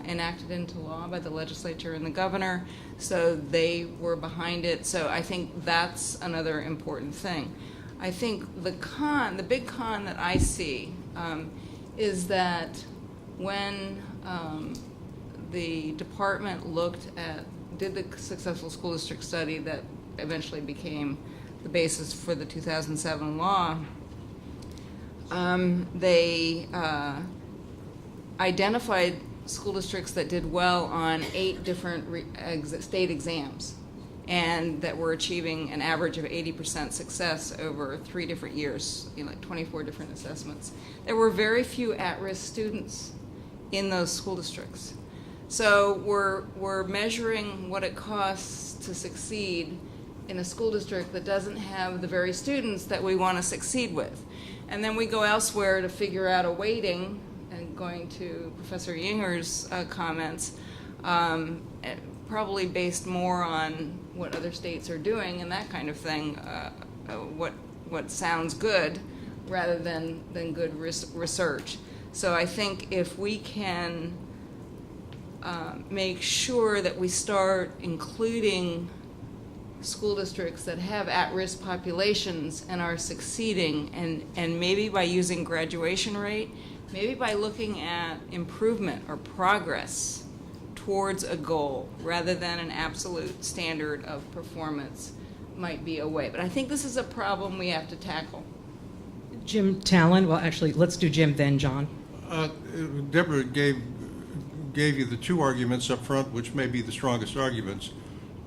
enacted into law by the legislature and the governor, so they were behind it. So I think that's another important thing. I think the big con that I see is that when the department did the successful school district study that eventually became the basis for the 2007 law, they identified school districts that did well on 8 different state exams and that were achieving an average of 80% success over 3 different years, like 24 different assessments. There were very few at-risk students in those school districts. So we're measuring what it costs to succeed in a school district that doesn't have the very students that we want to succeed with. And then we go elsewhere to figure out a weighting, and going to Professor Yinger's comments, probably based more on what other states are doing and that kind of thing, what sounds good rather than good research. So I think if we can make sure that we start including school districts that have at-risk populations and are succeeding, and maybe by using graduation rate, Maybe by looking at improvement or progress towards a goal rather than an absolute standard of performance might be a way. But I think this is a problem we have to tackle. Jim Talon, well, actually, let's do Jim, then John. Deborah gave you the two arguments up front, which may be the strongest arguments,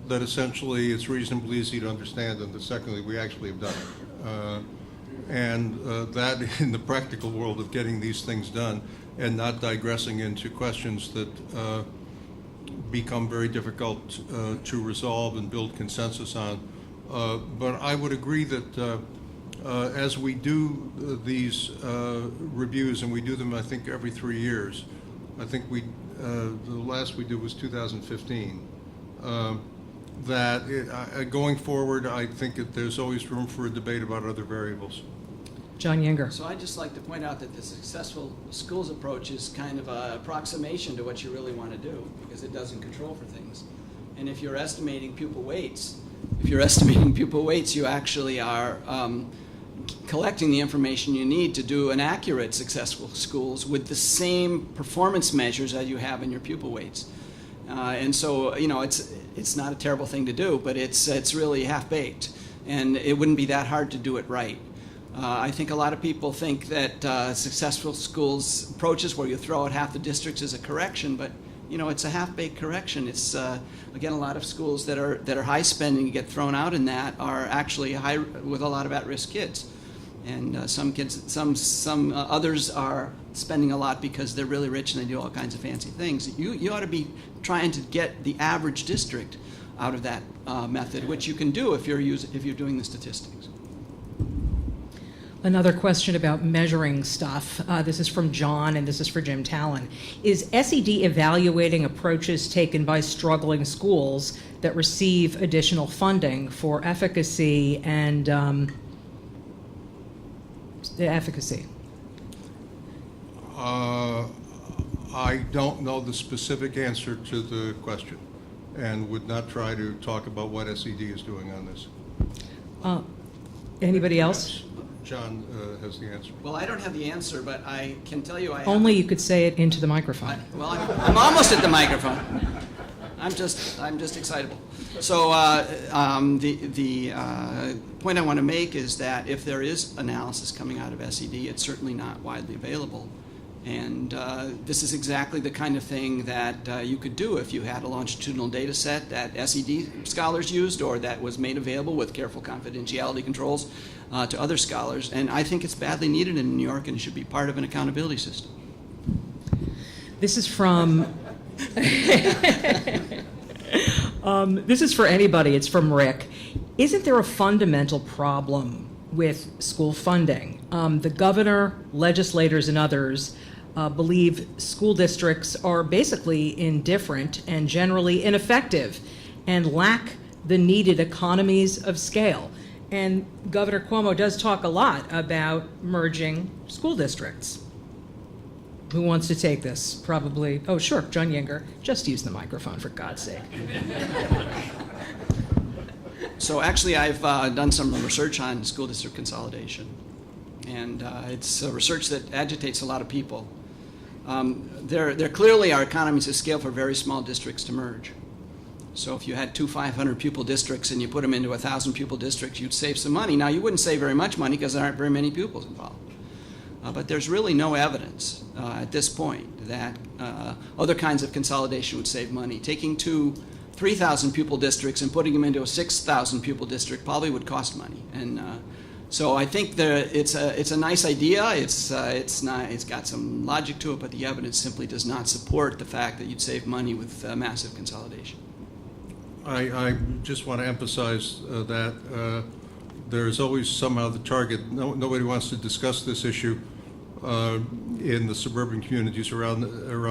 that essentially it's reasonably easy to understand, and that secondly, we actually have done it. That in the practical world of getting these things done and not digressing into questions that become very difficult to resolve and build consensus on. But I would agree that as we do these reviews, and we do them, I think, every 3 years. I think the last we did was 2015. Going forward, I think that there's always room for a debate about other variables. John Yinger. So I'd just like to point out that the successful schools approach is kind of an approximation to what you really want to do, because it doesn't control for things. And if you're estimating pupil weights, you actually are collecting the information you need to do an accurate successful schools with the same performance measures that you have in your pupil weights. And so, it's not a terrible thing to do, but it's really half-baked. And it wouldn't be that hard to do it right. I think a lot of people think that successful schools approaches where you throw out half the districts as a correction, but it's a half-baked correction. It's again, a lot of schools that are high spending get thrown out in that are actually high with a lot of at-risk kids, and some others are spending a lot because they're really rich and they do all kinds of fancy things. You ought to be trying to get the average district out of that method, which you can do if you're doing the statistics. Another question about measuring stuff. This is from John, and this is for Jim Talon. Is SED evaluating approaches taken by struggling schools that receive additional funding for efficacy and the efficacy? I don't know the specific answer to the question, and would not try to talk about what SED is doing on this. Anybody else? John has the answer. Well, I don't have the answer, but I can tell you Only you could say it into the microphone. I'm almost at the microphone. I'm just excitable. So the point I want to make is that if there is analysis coming out of SED, it's certainly not widely available. And this is exactly the kind of thing that you could do if you had a longitudinal data set that SED scholars used, or that was made available with careful confidentiality controls to other scholars. And I think it's badly needed in New York, and it should be part of an accountability system. This is from this is for anybody. It's from Rick. Isn't there a fundamental problem with school funding? The governor, legislators, and others believe school districts are basically indifferent and generally ineffective and lack the needed economies of scale. And Governor Cuomo does talk a lot about merging school districts. Who wants to take this? Probably, oh sure, John Yinger. Just use the microphone, for God's sake. So actually, I've done some research on school district consolidation, and it's research that agitates a lot of people. There clearly are economies of scale for very small districts to merge. So if you had two 500 pupil districts and you put them into 1,000 pupil districts, you'd save some money. Now, you wouldn't save very much money because there aren't very many pupils involved. But there's really no evidence at this point that other kinds of consolidation would save money. Taking two 3,000 pupil districts and putting them into a 6,000 pupil district probably would cost money. And so I think it's a nice idea. It's got some logic to it, but the evidence simply does not support the fact that you'd save money with massive consolidation. I just want to emphasize that there is always somehow the target. Nobody wants to discuss this issue in the suburban communities around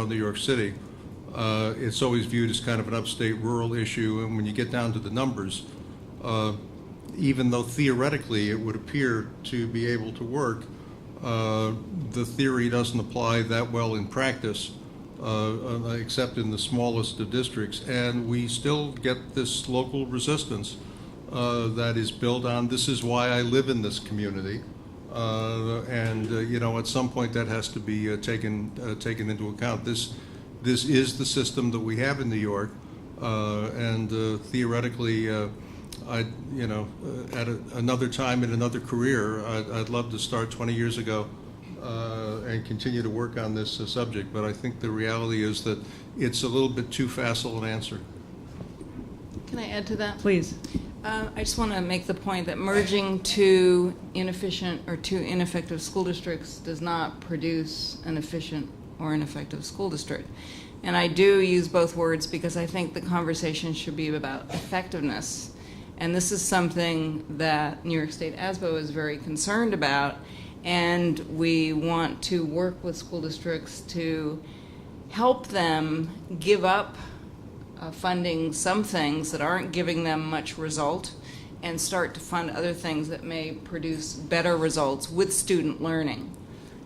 New York City. It's always viewed as kind of an upstate rural issue, and when you get down to the numbers, even though theoretically it would appear to be able to work, the theory doesn't apply that well in practice, except in the smallest of districts, and we still get this local resistance that is built on, this is why I live in this community, At some point that has to be taken into account. This is the system that we have in New York, and theoretically, at another time in another career, I'd love to start 20 years ago and continue to work on this subject. But I think the reality is that it's a little bit too facile an answer. Can I add to that? Please. I just want to make the point that merging two inefficient or two ineffective school districts does not produce an efficient or ineffective school district. And I do use both words because I think the conversation should be about effectiveness. And this is something that New York State ASBO is very concerned about. And we want to work with school districts to help them give up funding some things that aren't giving them much result and start to fund other things that may produce better results with student learning,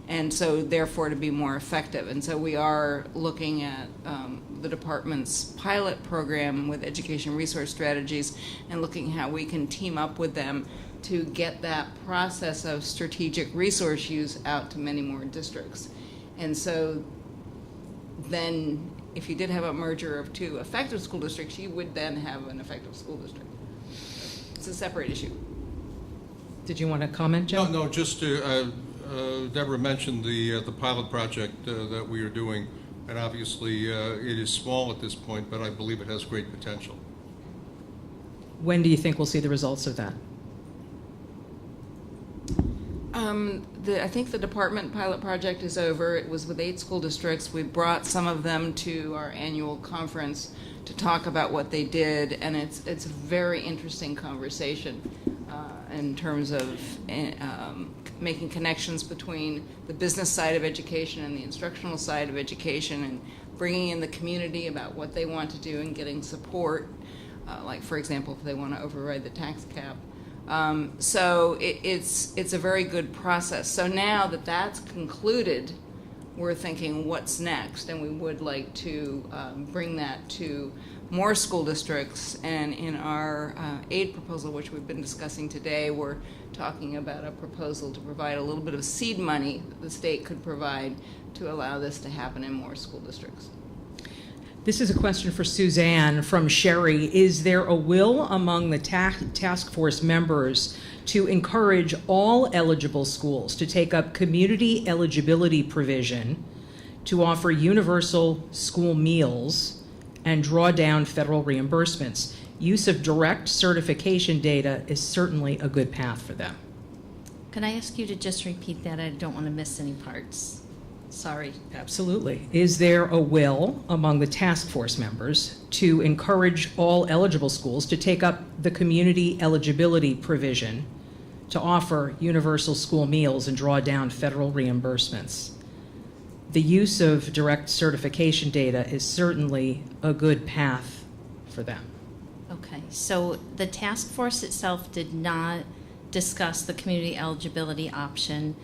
and so therefore to be more effective. And so we are looking at the department's pilot program with education resource strategies and looking how we can team up with them to get that process of strategic resource use out to many more districts. And so then if you did have a merger of two effective school districts, you would then have an effective school district. It's a separate issue. Did you want to comment, Joe? No, just to, Deborah mentioned the pilot project that we are doing, and obviously it is small at this point, but I believe it has great potential. When do you think we'll see the results of that? I think the department pilot project is over. It was with 8 school districts. We brought some of them to our annual conference to talk about what they did, and it's a very interesting conversation in terms of making connections between the business side of education and the instructional side of education, and bringing in the community about what they want to do and getting support, like, for example, if they want to override the tax cap. So it's a very good process. So now that that's concluded, we're thinking what's next, and we would like to bring that to more school districts. And in our aid proposal, which we've been discussing today, we're talking about a proposal to provide a little bit of seed money that the state could provide to allow this to happen in more school districts. This is a question for Suzanne from Sherry. Is there a will among the task force members to encourage all eligible schools to take up community eligibility provision to offer universal school meals and draw down federal reimbursements? Use of direct certification data is certainly a good path for them. Can I ask you to just repeat that? I don't want to miss any parts. Sorry. Absolutely. Is there a will among the task force members to encourage all eligible schools to take up the community eligibility provision to offer universal school meals and draw down federal reimbursements? The use of direct certification data is certainly a good path for them. Okay, so the task force itself did not discuss the community eligibility option.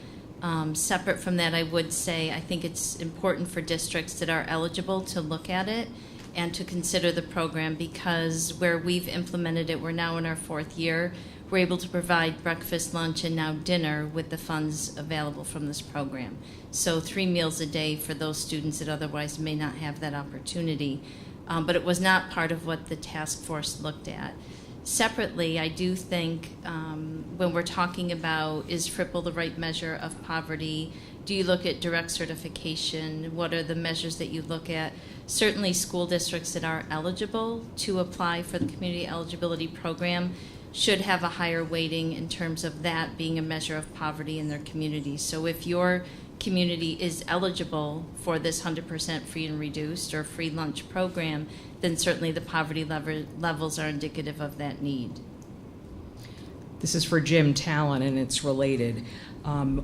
Separate from that, I would say I think it's important for districts that are eligible to look at it and to consider the program, because where we've implemented it, we're now in our 4th year, we're able to provide breakfast, lunch, and now dinner with the funds available from this program. So 3 meals a day for those students that otherwise may not have that opportunity. But it was not part of what the task force looked at. Separately, I do think when we're talking about is FRIPL the right measure of poverty, do you look at direct certification? What are the measures that you look at? Certainly school districts that are eligible to apply for the community eligibility program should have a higher weighting in terms of that being a measure of poverty in their community. So if your community is eligible for this 100% free and reduced or free lunch program, then certainly the poverty levels are indicative of that need. This is for Jim Talon, and it's related.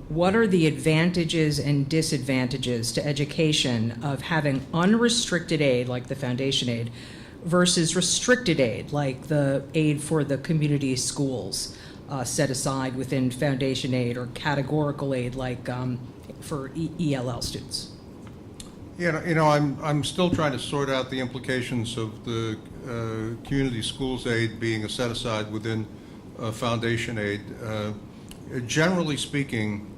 What are the advantages and disadvantages to education of having unrestricted aid, like the foundation aid, versus restricted aid, like the aid for the community schools set aside within foundation aid, or categorical aid, like for ELL students? I'm still trying to sort out the implications of the community schools aid being a set aside within foundation aid. generally speaking,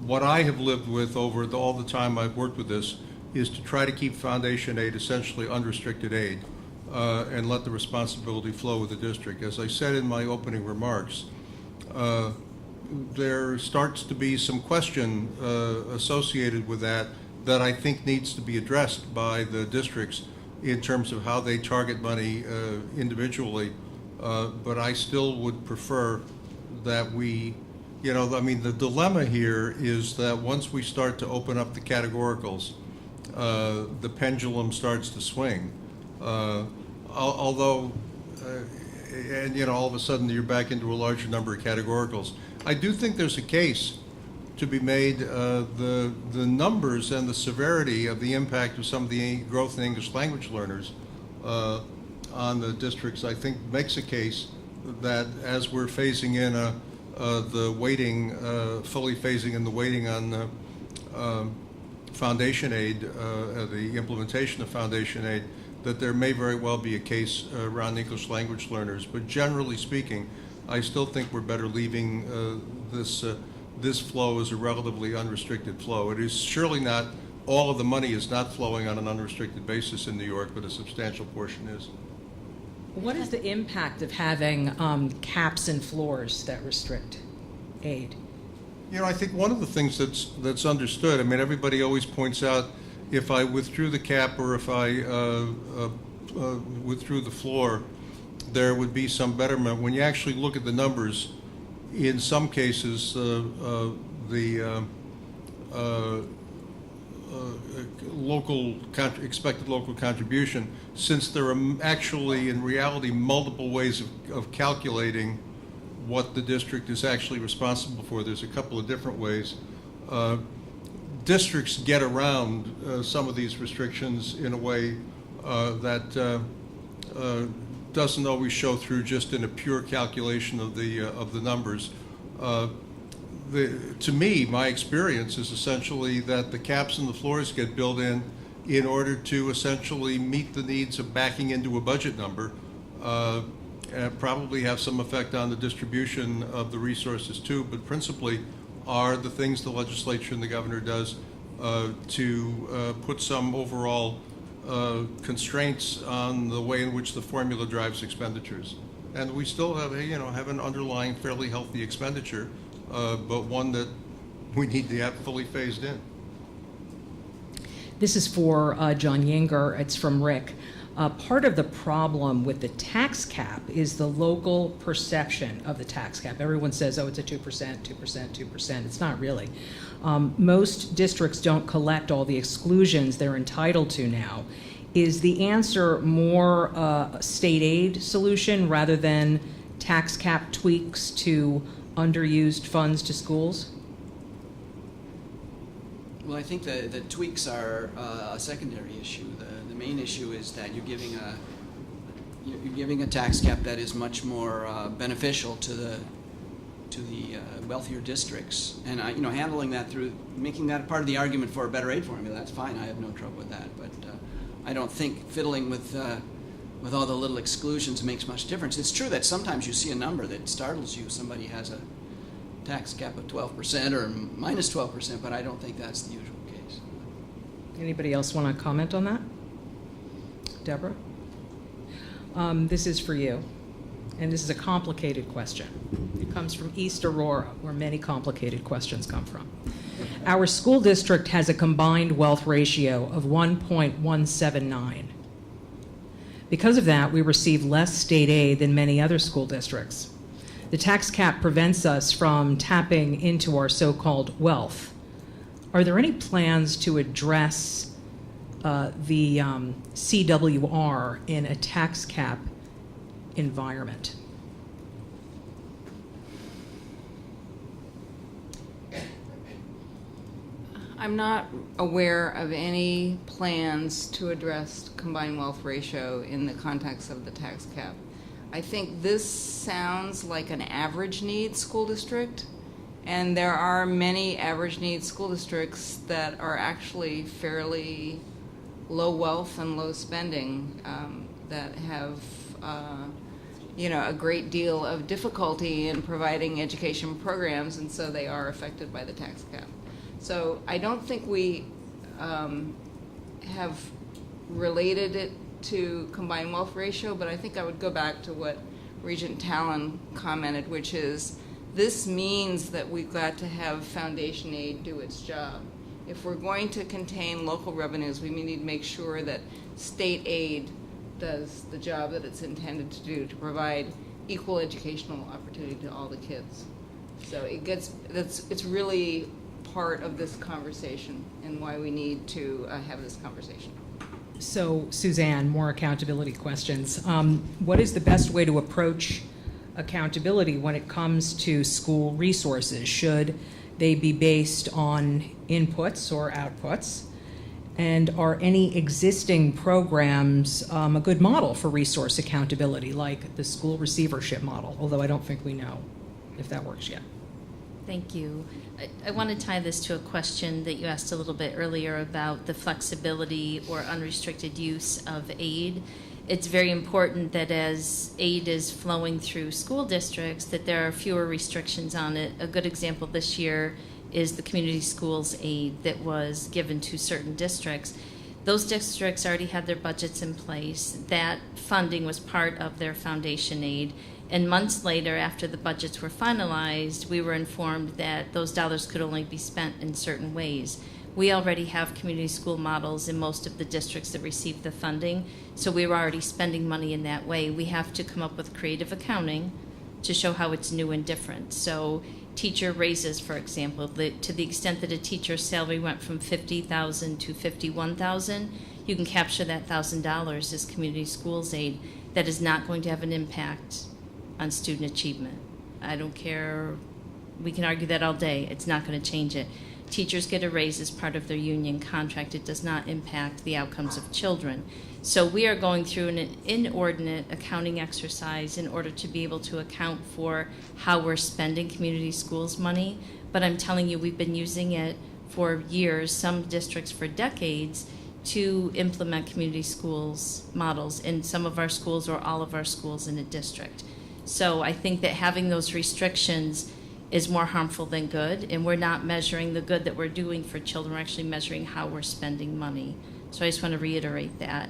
what I have lived with over all the time I've worked with this is to try to keep foundation aid essentially unrestricted aid and let the responsibility flow with the district. As I said in my opening remarks, there starts to be some question associated with that I think needs to be addressed by the districts in terms of how they target money individually. But I still would prefer that we, the dilemma here is that once we start to open up the categoricals, the pendulum starts to swing. Although, all of a sudden you're back into a larger number of categoricals. I do think there's a case to be made. The numbers and the severity of the impact of some of the growth in English language learners on the districts, I think, makes a case that as we're phasing in the weighting, fully phasing in the weighting on foundation aid, the implementation of foundation aid, that there may very well be a case around English language learners. But generally speaking, I still think we're better leaving this flow as a relatively unrestricted flow. It is surely not, all of the money is not flowing on an unrestricted basis in New York, but a substantial portion is. What is the impact of having caps and floors that restrict aid? I think one of the things that's understood, everybody always points out if I withdrew the cap or if I withdrew the floor, there would be some betterment. When you actually look at the numbers, in some cases, the expected local contribution, since there are actually, in reality, multiple ways of calculating what the district is actually responsible for. There's a couple of different ways. Districts get around some of these restrictions in a way that doesn't always show through just in a pure calculation of the numbers. To me, my experience is essentially that the caps and the floors get built in order to essentially meet the needs of backing into a budget number, and probably have some effect on the distribution of the resources too, but principally are the things the legislature and the governor does to put some overall constraints on the way in which the formula drives expenditures. And we still have an underlying fairly healthy expenditure, but one that we need to have fully phased in. This is for John Yinger. It's from Rick. Part of the problem with the tax cap is the local perception of the tax cap. Everyone says, oh, it's a 2%, 2%, 2%. It's not really. Most districts don't collect all the exclusions they're entitled to now. Is the answer more state aid solution rather than tax cap tweaks to underused funds to schools? Well, I think the tweaks are a secondary issue. The main issue is that you're giving a tax cap that is much more beneficial to the wealthier districts, and handling that through making that part of the argument for a better aid formula. That's fine. I have no trouble with that, but I don't think fiddling with all the little exclusions makes much difference. It's true that sometimes you see a number that startles you. Somebody has a tax cap of 12% or minus 12%, but I don't think that's the usual case. Anybody else want to comment on that? Deborah? This is for you, and this is a complicated question. It comes from East Aurora, where many complicated questions come from. Our school district has a combined wealth ratio of 1.179. Because of that, we receive less state aid than many other school districts. The tax cap prevents us from tapping into our so-called wealth. Are there any plans to address the CWR in a tax cap environment? I'm not aware of any plans to address combined wealth ratio in the context of the tax cap. I think this sounds like an average needs school district, and there are many average needs school districts that are actually fairly low wealth and low spending that have a great deal of difficulty in providing education programs, and so they are affected by the tax cap. So I don't think we have related it to combined wealth ratio, but I think I would go back to what Regent Talon commented, which is this means that we've got to have foundation aid do its job. If we're going to contain local revenues, we need to make sure that state aid does the job that it's intended to do, to provide equal educational opportunity to all the kids. So it's really part of this conversation and why we need to have this conversation. So, Suzanne, more accountability questions. What is the best way to approach accountability when it comes to school resources? Should they be based on inputs or outputs? And are any existing programs a good model for resource accountability, like the school receivership model, although I don't think we know if that works yet? Thank you. I want to tie this to a question that you asked a little bit earlier about the flexibility or unrestricted use of aid. It's very important that as aid is flowing through school districts, that there are fewer restrictions on it. A good example this year is the community schools aid that was given to certain districts. Those districts already had their budgets in place. That funding was part of their foundation aid. And months later, after the budgets were finalized, we were informed that those dollars could only be spent in certain ways. We already have community school models in most of the districts that receive the funding, so we were already spending money in that way. We have to come up with creative accounting to show how it's new and different. So teacher raises, for example, to the extent that a teacher's salary went from $50,000 to $51,000, you can capture that $1,000 as community schools aid. That is not going to have an impact on student achievement. I don't care, we can argue that all day, it's not going to change it. Teachers get a raise as part of their union contract. It does not impact the outcomes of children. So we are going through an inordinate accounting exercise in order to be able to account for how we're spending community schools money. But I'm telling you, we've been using it for years, some districts for decades, to implement community schools models in some of our schools or all of our schools in a district. So I think that having those restrictions is more harmful than good, and we're not measuring the good that we're doing for children, we're actually measuring how we're spending money. So I just want to reiterate that.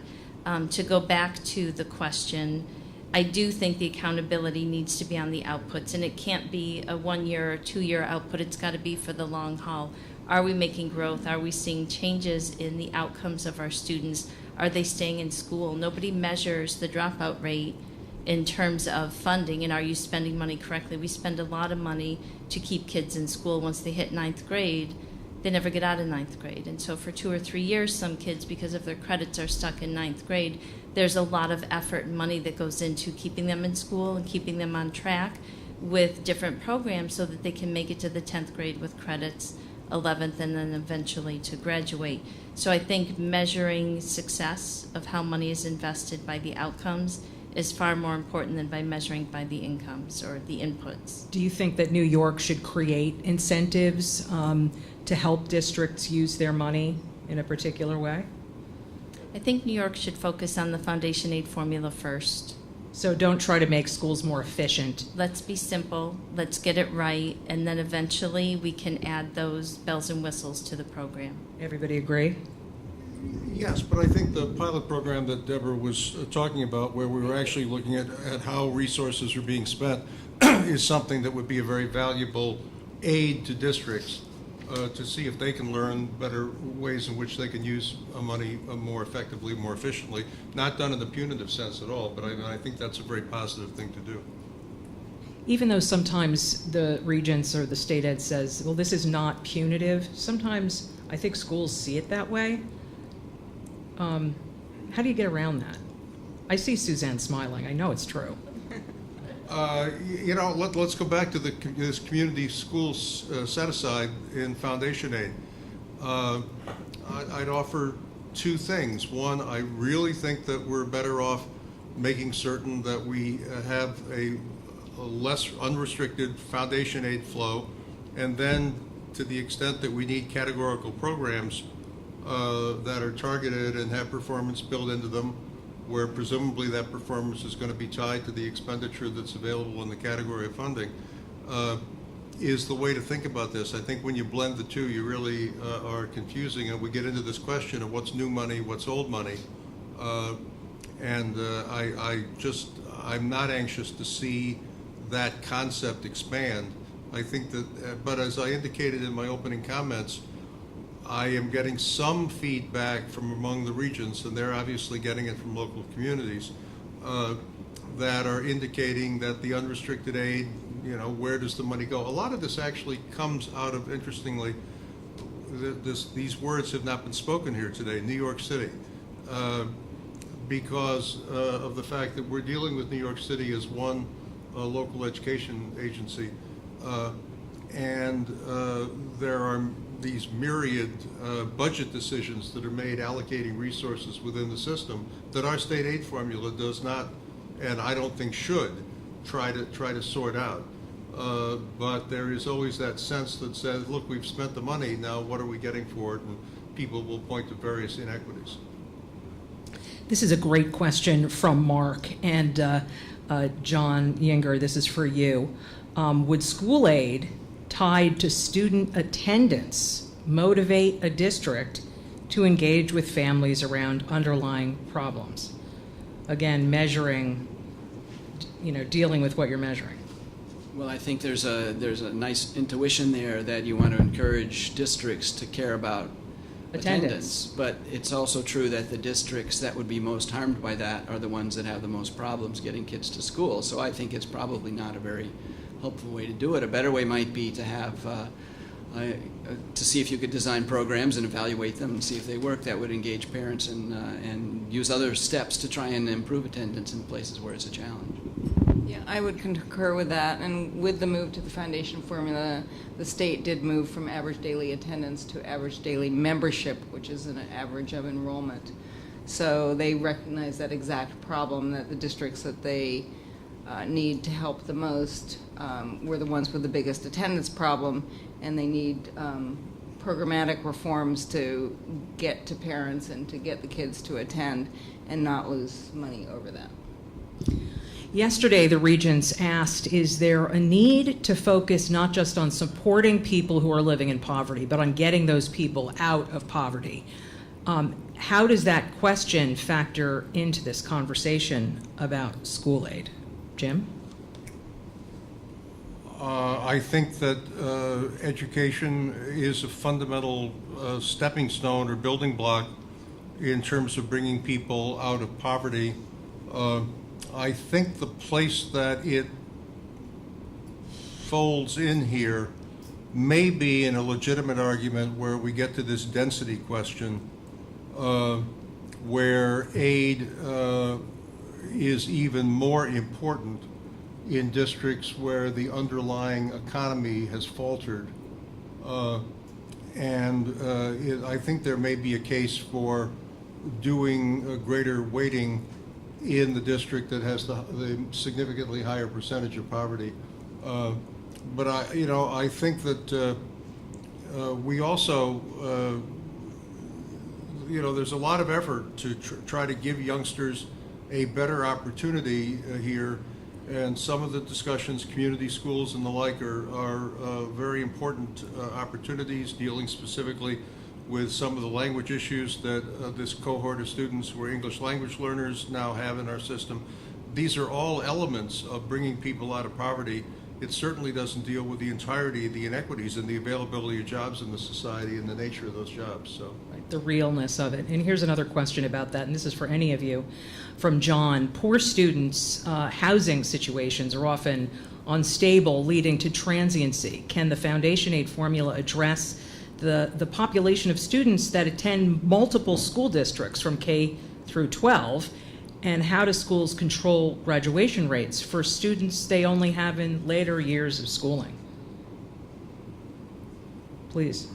To go back to the question, I do think the accountability needs to be on the outputs, and it can't be a 1 year or 2 year output, it's got to be for the long haul. Are we making growth? Are we seeing changes in the outcomes of our students? Are they staying in school? Nobody measures the dropout rate in terms of funding, and are you spending money correctly? We spend a lot of money to keep kids in school. Once they hit 9th grade, they never get out of 9th grade. And so for 2 or 3 years, some kids, because of their credits, are stuck in 9th grade. There's a lot of effort and money that goes into keeping them in school and keeping them on track with different programs so that they can make it to the 10th grade with credits, 11th, and then eventually to graduate. So I think measuring success of how money is invested by the outcomes is far more important than by measuring by the incomes or the inputs. Do you think that New York should create incentives to help districts use their money in a particular way? I think New York should focus on the foundation aid formula first. So don't try to make schools more efficient. Let's be simple, let's get it right, and then eventually we can add those bells and whistles to the program. Everybody agree? Yes, but I think the pilot program that Deborah was talking about, where we were actually looking at how resources are being spent, is something that would be a very valuable aid to districts to see if they can learn better ways in which they can use money more effectively, more efficiently. Not done in the punitive sense at all, but I think that's a very positive thing to do. Even though sometimes the regents or the state ed says, well, this is not punitive, sometimes I think schools see it that way. How do you get around that? I see Suzanne smiling. I know it's true. Let's go back to this community schools set aside in foundation aid. I'd offer two things. One, I really think that we're better off making certain that we have a less unrestricted foundation aid flow, and then to the extent that we need categorical programs that are targeted and have performance built into them, where presumably that performance is going to be tied to the expenditure that's available in the category of funding, is the way to think about this. I think when you blend the two, you really are confusing, and we get into this question of what's new money, what's old money. I'm not anxious to see that concept expand. I think that, but as I indicated in my opening comments, I am getting some feedback from among the regions, and they're obviously getting it from local communities, that are indicating that the unrestricted aid, where does the money go? A lot of this actually comes out of, interestingly, these words have not been spoken here today, New York City, because of the fact that we're dealing with New York City as one local education agency, and there are these myriad budget decisions that are made allocating resources within the system that our state aid formula does not, and I don't think should, try to sort out. But there is always that sense that says, look, we've spent the money, now what are we getting for it? And people will point to various inequities. This is a great question from Mark, and John Yinger, this is for you. Would school aid tied to student attendance motivate a district to engage with families around underlying problems? Again, measuring, dealing with what you're measuring. Well, I think there's a nice intuition there that you want to encourage districts to care about attendance. But it's also true that the districts that would be most harmed by that are the ones that have the most problems getting kids to school. So I think it's probably not a very helpful way to do it. A better way might be to have to see if you could design programs and evaluate them and see if they work that would engage parents and use other steps to try and improve attendance in places where it's a challenge. Yeah, I would concur with that. And with the move to the foundation formula, the state did move from average daily attendance to average daily membership, which is an average of enrollment. So they recognize that exact problem, that the districts that they need to help the most were the ones with the biggest attendance problem, and they need programmatic reforms to get to parents and to get the kids to attend and not lose money over that. Yesterday, the regents asked, is there a need to focus not just on supporting people who are living in poverty, but on getting those people out of poverty? How does that question factor into this conversation about school aid? Jim? I think that education is a fundamental stepping stone or building block in terms of bringing people out of poverty. I think the place that it folds in here may be in a legitimate argument where we get to this density question, where aid is even more important in districts where the underlying economy has faltered. I think there may be a case for doing a greater weighting in the district that has the significantly higher percentage of poverty. But I think that we also, there's a lot of effort to try to give youngsters a better opportunity here, and some of the discussions, community schools and the like, are very important opportunities dealing specifically with some of the language issues that this cohort of students who are English language learners now have in our system. These are all elements of bringing people out of poverty. It certainly doesn't deal with the entirety of the inequities and the availability of jobs in the society and the nature of those jobs. So, the realness of it. And here's another question about that, and this is for any of you, from John. Poor students' housing situations are often unstable, leading to transiency. Can the foundation aid formula address the population of students that attend multiple school districts from K through 12, and how do schools control graduation rates for students they only have in later years of schooling? Please.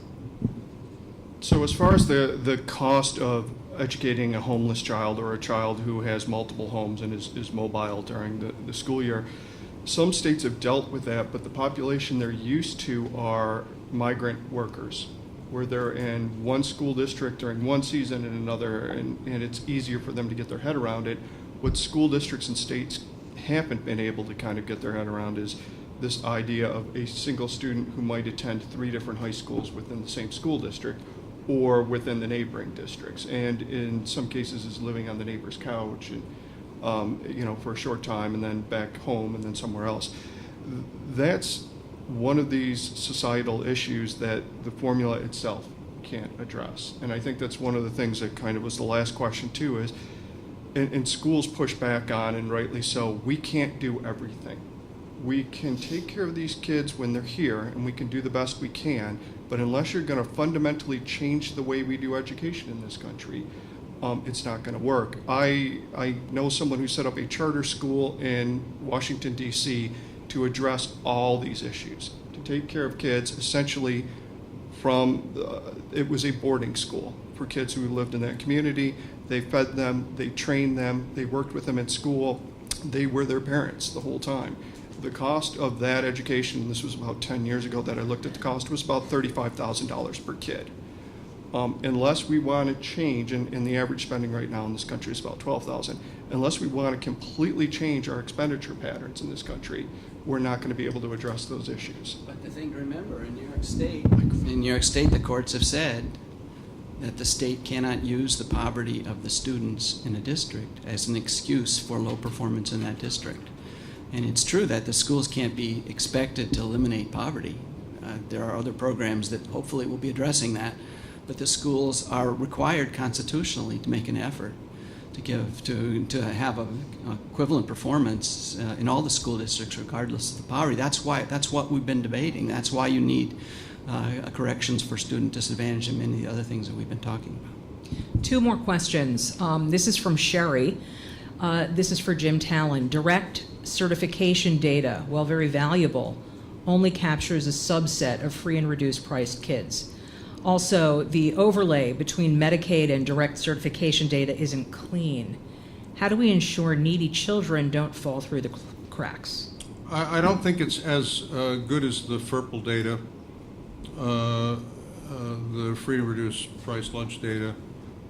So as far as the cost of educating a homeless child or a child who has multiple homes and is mobile during the school year, some states have dealt with that, but the population they're used to are migrant workers. where they're in one school district during one season and another, and it's easier for them to get their head around it. What school districts and states haven't been able to kind of get their head around is this idea of a single student who might attend 3 different high schools within the same school district or within the neighboring districts, and in some cases is living on the neighbor's couch and for a short time and then back home and then somewhere else. That's one of these societal issues that the formula itself can't address. And I think that's one of the things that kind of was the last question too, is, and schools push back on, and rightly so, we can't do everything. We can take care of these kids when they're here, and we can do the best we can, but unless you're going to fundamentally change the way we do education in this country, it's not going to work. I know someone who set up a charter school in Washington, D.C. to address all these issues, to take care of kids essentially from, it was a boarding school for kids who lived in that community. They fed them, they trained them, they worked with them at school, they were their parents the whole time. The cost of that education, this was about 10 years ago that I looked at the cost, was about $35,000 per kid. Unless we want to change, and the average spending right now in this country is about $12,000, unless we want to completely change our expenditure patterns in this country, we're not going to be able to address those issues. But the thing to remember, in New York State, the courts have said that the state cannot use the poverty of the students in a district as an excuse for low performance in that district. And it's true that the schools can't be expected to eliminate poverty. There are other programs that hopefully will be addressing that, but the schools are required constitutionally to make an effort to have a equivalent performance in all the school districts, regardless of the poverty. That's what we've been debating. That's why you need corrections for student disadvantage and many of the other things that we've been talking about. 2 more questions. This is from Sherry. This is for Jim Talon. Direct certification data, while very valuable, only captures a subset of free and reduced priced kids. Also, the overlay between Medicaid and direct certification data isn't clean. How do we ensure needy children don't fall through the cracks? I don't think it's as good as the FERPL data, the free and reduced price lunch data.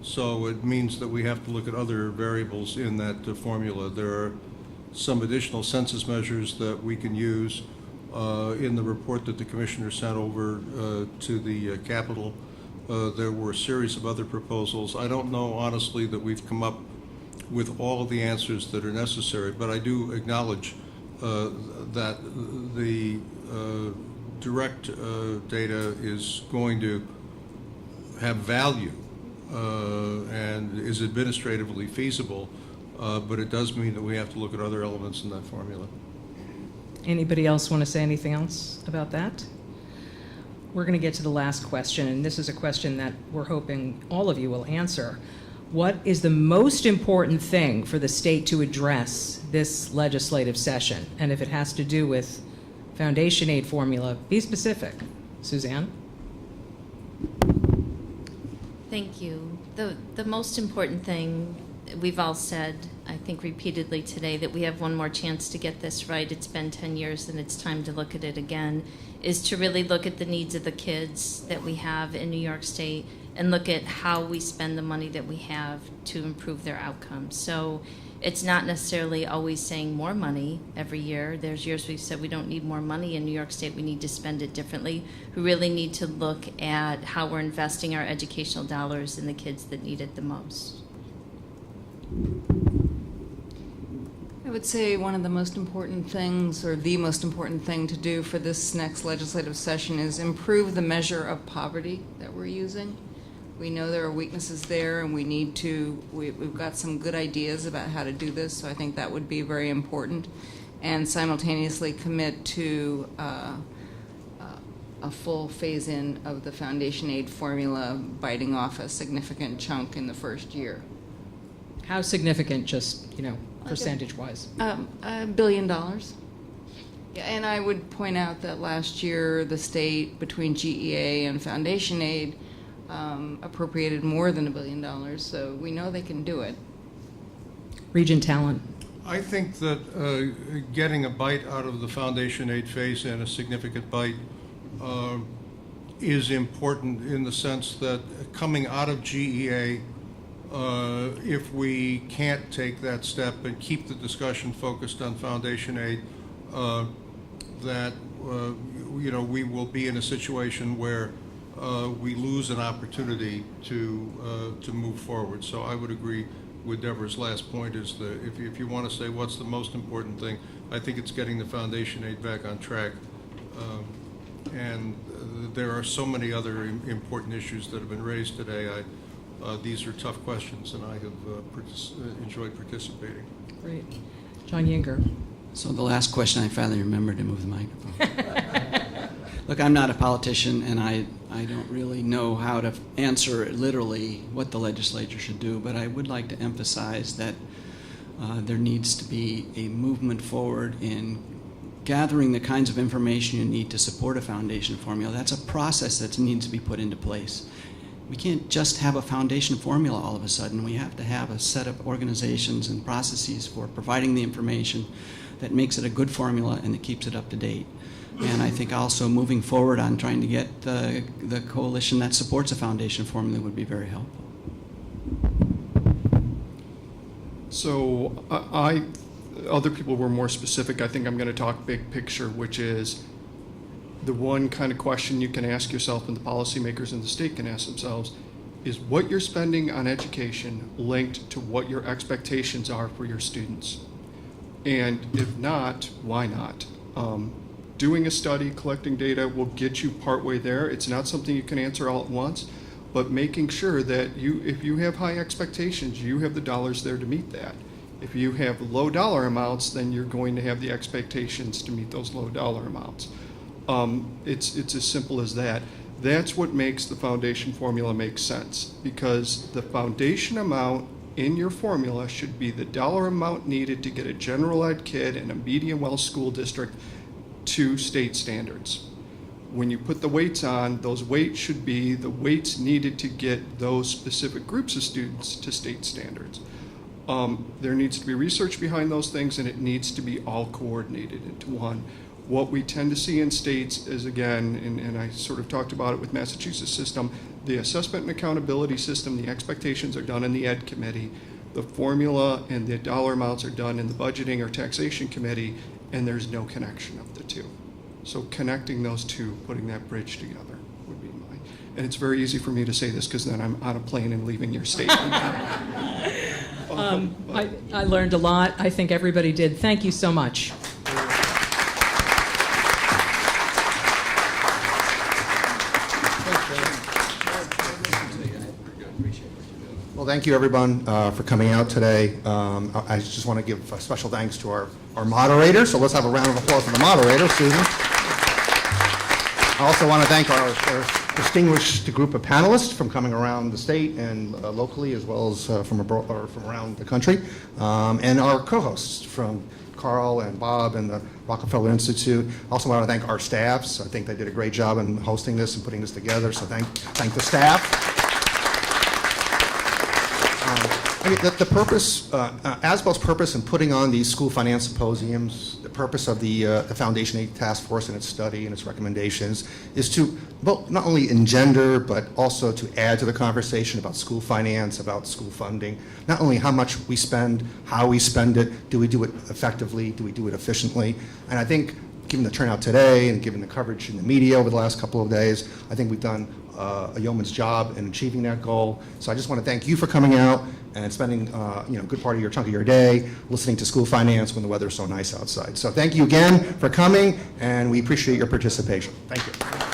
So it means that we have to look at other variables in that formula. There are some additional census measures that we can use. In the report that the commissioner sent over to the Capitol, there were a series of other proposals. I don't know, honestly, that we've come up with all of the answers that are necessary, but I do acknowledge that the direct data is going to have value and is administratively feasible, but it does mean that we have to look at other elements in that formula. Anybody else want to say anything else about that? We're going to get to the last question, and this is a question that we're hoping all of you will answer. What is the most important thing for the state to address this legislative session? And if it has to do with foundation aid formula, be specific. Suzanne? Thank you. The most important thing, we've all said, I think repeatedly today, that we have one more chance to get this right. It's been 10 years and it's time to look at it again, is to really look at the needs of the kids that we have in New York State and look at how we spend the money that we have to improve their outcomes. So it's not necessarily always saying more money every year. There's years we've said we don't need more money in New York State, we need to spend it differently. We really need to look at how we're investing our educational dollars in the kids that need it the most. I would say one of the most important things, or the most important thing to do for this next legislative session, is improve the measure of poverty that we're using. We know there are weaknesses there, and we've got some good ideas about how to do this, so I think that would be very important. And simultaneously commit to a full phase-in of the foundation aid formula, biting off a significant chunk in the first year. How significant, just, percentage-wise? $1 billion. Yeah, and I would point out that last year the state, between GEA and foundation aid, appropriated more than $1 billion, so we know they can do it. Regent Talon. I think that getting a bite out of the foundation aid phase and a significant bite is important in the sense that coming out of GEA, if we can't take that step and keep the discussion focused on foundation aid, that we will be in a situation where we lose an opportunity to move forward. So I would agree with Deborah's last point, is if you want to say what's the most important thing, I think it's getting the foundation aid back on track. And there are so many other important issues that have been raised today. These are tough questions, and I have enjoyed participating. Great. John Yinger. So the last question, I finally remembered to move the microphone. Look, I'm not a politician, and I don't really know how to answer literally what the legislature should do, but I would like to emphasize that there needs to be a movement forward in gathering the kinds of information you need to support a foundation formula. That's a process that needs to be put into place. We can't just have a foundation formula all of a sudden. We have to have a set of organizations and processes for providing the information that makes it a good formula and that keeps it up to date. And I think also moving forward on trying to get the coalition that supports a foundation formula would be very helpful. So other people were more specific. I think I'm going to talk big picture, which is the one kind of question you can ask yourself and the policymakers in the state can ask themselves is what you're spending on education linked to what your expectations are for your students? And if not, why not? Doing a study, collecting data will get you partway there. It's not something you can answer all at once, but making sure that if you have high expectations, you have the dollars there to meet that. If you have low dollar amounts, then you're going to have the expectations to meet those low dollar amounts. It's as simple as that. That's what makes the foundation formula make sense, because the foundation amount in your formula should be the dollar amount needed to get a general ed kid in a medium well school district to state standards. When you put the weights on, those weights should be the weights needed to get those specific groups of students to state standards. There needs to be research behind those things, and it needs to be all coordinated into one. What we tend to see in states is, again, and I sort of talked about it with Massachusetts system, the assessment and accountability system, the expectations are done in the ed committee, the formula and the dollar amounts are done in the budgeting or taxation committee, and there's no connection of the two. So connecting those two, putting that bridge together would be mine. And it's very easy for me to say this because then I'm on a plane and leaving your state. I learned a lot. I think everybody did. Thank you so much. Well, thank you, everyone, for coming out today. I just want to give a special thanks to our moderator. So let's have a round of applause for the moderator, Susan. I also want to thank our distinguished group of panelists from coming around the state and locally, as well as from abroad or from around the country, and our co-hosts from Carl and Bob and the Rockefeller Institute. I also want to thank our staffs. I think they did a great job in hosting this and putting this together. So thank the staff. The purpose, ASBO's purpose in putting on these school finance symposiums, the purpose of the Foundation Aid Task Force and its study and its recommendations is to both not only engender, but also to add to the conversation about school finance, about school funding, not only how much we spend, how we spend it, do we do it effectively, do we do it efficiently, and I think given the turnout today and given the coverage in the media over the last couple of days, I think we've done a yeoman's job in achieving that goal. So I just want to thank you for coming out and spending a good part of your chunk of your day listening to school finance when the weather's so nice outside. So thank you again for coming, and we appreciate your participation. Thank you.